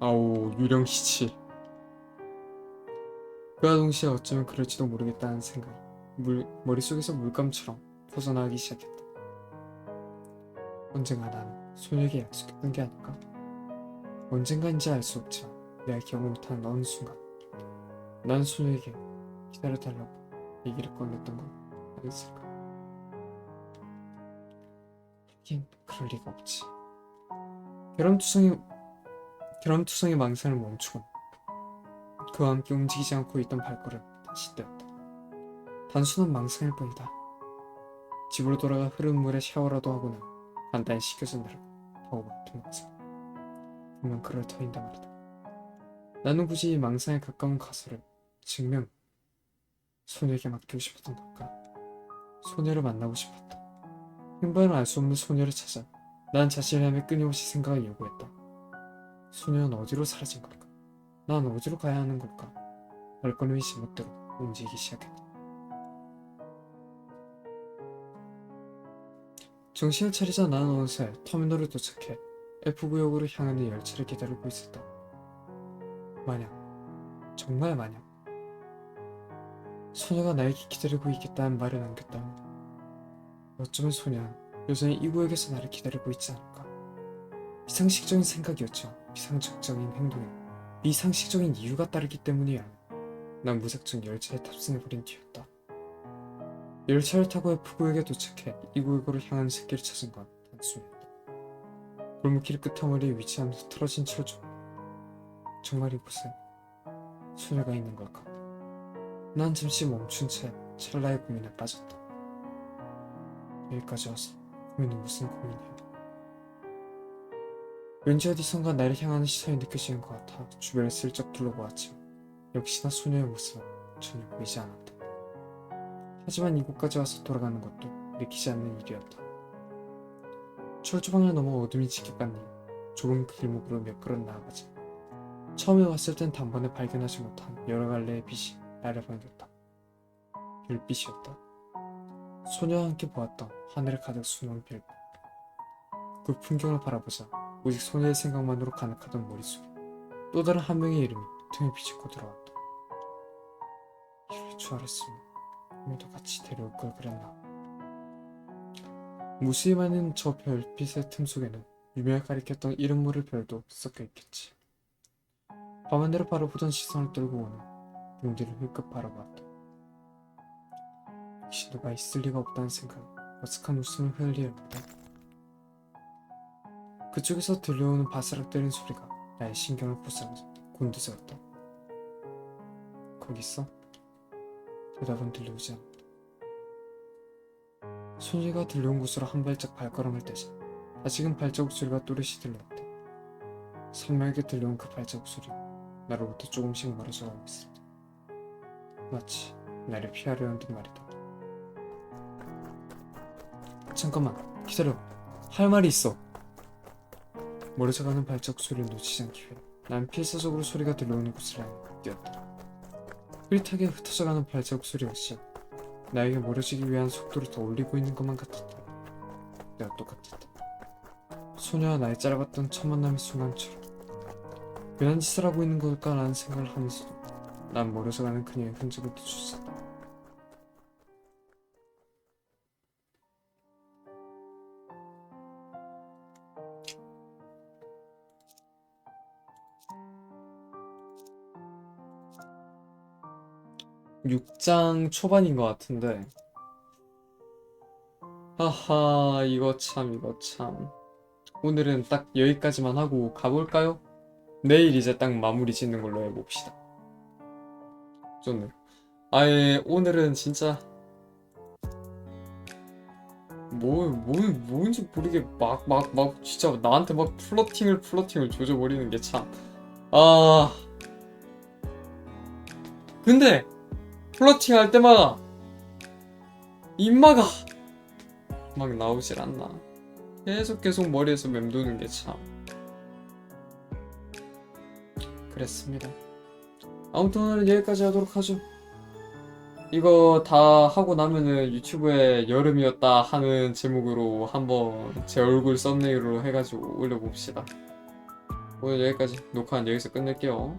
아오 유령시치. 그와 동시에 어쩌면 그럴지도 모르겠다는 생각이 머릿속에서 물감처럼 퍼져나가기 시작했다. 언젠가 나는 소녀에게 약속했던 게 아닐까? 언젠가인지 알 수 없지만 내가 기억 못하는 어느 순간 난 소녀에게 기다려달라고 얘기를 꺼냈던 건 아니었을까? 하긴 그럴 리가 없지. 결함투성이 망상을 멈추곤 그와 함께 움직이지 않고 있던 발걸음 다시 떼었다. 단순한 망상일 뿐이다. 집으로 돌아가 흐른 물에 샤워라도 하고는 간단히 씻겨주느라 더욱 아픈 것을. 분명 그럴 터인데 말이다. 나는 굳이 이 망상에 가까운 가설을 증명 소녀에게 맡기고 싶었던 걸까? 소녀를 만나고 싶었다. 행방을 알 수 없는 소녀를 찾아 난 자신을 향해 끊임없이 생각을 요구했다. 소녀는 어디로 사라진 걸까? 난 어디로 가야 하는 걸까? 발걸음이 제멋대로 움직이기 시작했다. 정신을 차리자 나는 어느새 터미널에 도착해 F구역으로 향하는 열차를 기다리고 있었다. 마냥, 정말 마냥 소녀가 나에게 기다리고 있겠다는 말을 남겼다면 어쩌면 소녀는 여전히 이 구역에서 나를 기다리고 있지 않을까. 비상식적인 생각이었죠. 비상식적인 행동에 비상식적인 이유가 따르기 때문이야. 난 무작정 열차에 탑승해버린 뒤였다. 열차를 타고 F구역에 도착해 이 구역으로 향하는 새끼를 찾은 건 단순했다. 골목길 끝머리에 위치한 흐트러진 철조. 정말 이곳에 소녀가 있는 걸까? 난 잠시 멈춘 채 찰나의 고민에 빠졌다. 여기까지 와서 고민은 무슨 고민이야? 왠지 어디선가 나를 향하는 시선이 느껴지는 것 같아 주변을 슬쩍 둘러보았지만 역시나 소녀의 모습은 전혀 보이지 않았다. 하지만 이곳까지 와서 돌아가는 것도 믿기지 않는 일이었다. 철조망을 넘어 어둠이 지켜간 뒤 좁은 길목으로 몇 걸음 나아가자 처음에 왔을 땐 단번에 발견하지 못한 여러 갈래의 빛이 나를 반겼다. 별빛이었다. 소녀와 함께 보았던 하늘에 가득 수놓은 별빛. 그 풍경을 바라보자 오직 소녀의 생각만으로 가득하던 머릿속에 또 다른 한 명의 이름이 틈에 비집고 들어왔다. 이럴 줄 알았으면 오늘도 같이 데려올 걸 그랬나. 무수히 많은 저 별빛의 틈 속에는 유명하게 가리켰던 이름 모를 별도 섞여 있겠지. 밤하늘을 바라보던 시선을 떨고 오는 눈들을 흘끗 바라보았다. 역시 누가 있을 리가 없다는 생각에 어색한 웃음을 흘리었다. 그쪽에서 들려오는 바스락대는 소리가 나의 신경을 곤두세웠다. 거기 있어? 대답은 들려오지 않았다. 소리가 들려온 곳으로 한 발짝 발걸음을 떼자 아직은 발자국 소리가 또렷이 들렸다. 선명하게 들려온 그 발자국 소리가 나로부터 조금씩 멀어져 가고 있었다. 마치 나를 피하려는 듯 말이다. 잠깐만 기다려. 할 말이 있어. 멀어져가는 발자국 소리를 놓치지 않기 위해 난 필사적으로 소리가 들려오는 곳을 향해 뛰었다. 흐릿하게 흩어져가는 발자국 소리 역시 나에게 멀어지기 위한 속도를 더 올리고 있는 것만 같았다. 내가 똑같았다. 소녀와 나의 짧았던 첫 만남의 순간처럼 괜한 짓을 하고 있는 걸까라는 생각을 하면서도 난 멀어져가는 그녀의 흔적을 쫓았다. (6장) 초반인 것 같은데 하하 이거 참 오늘은 딱 여기까지만 하고 가볼까요? 내일 이제 딱 마무리 짓는 걸로 해봅시다. 좋네. 아예 오늘은 진짜 뭔지 모르게 막 진짜 나한테 막 플러팅을 조져버리는 게 참. 아 근데 플러팅 할 때마다 입마가 막 나오질 않나. 계속 머리에서 맴도는 게 참 그랬습니다. 아무튼 오늘은 여기까지 하도록 하죠. 이거 다 하고 나면은 유튜브에 여름이었다 하는 제목으로 한번 제 얼굴 썸네일로 해가지고 올려봅시다. 오늘 여기까지 녹화는 여기서 끝낼게요.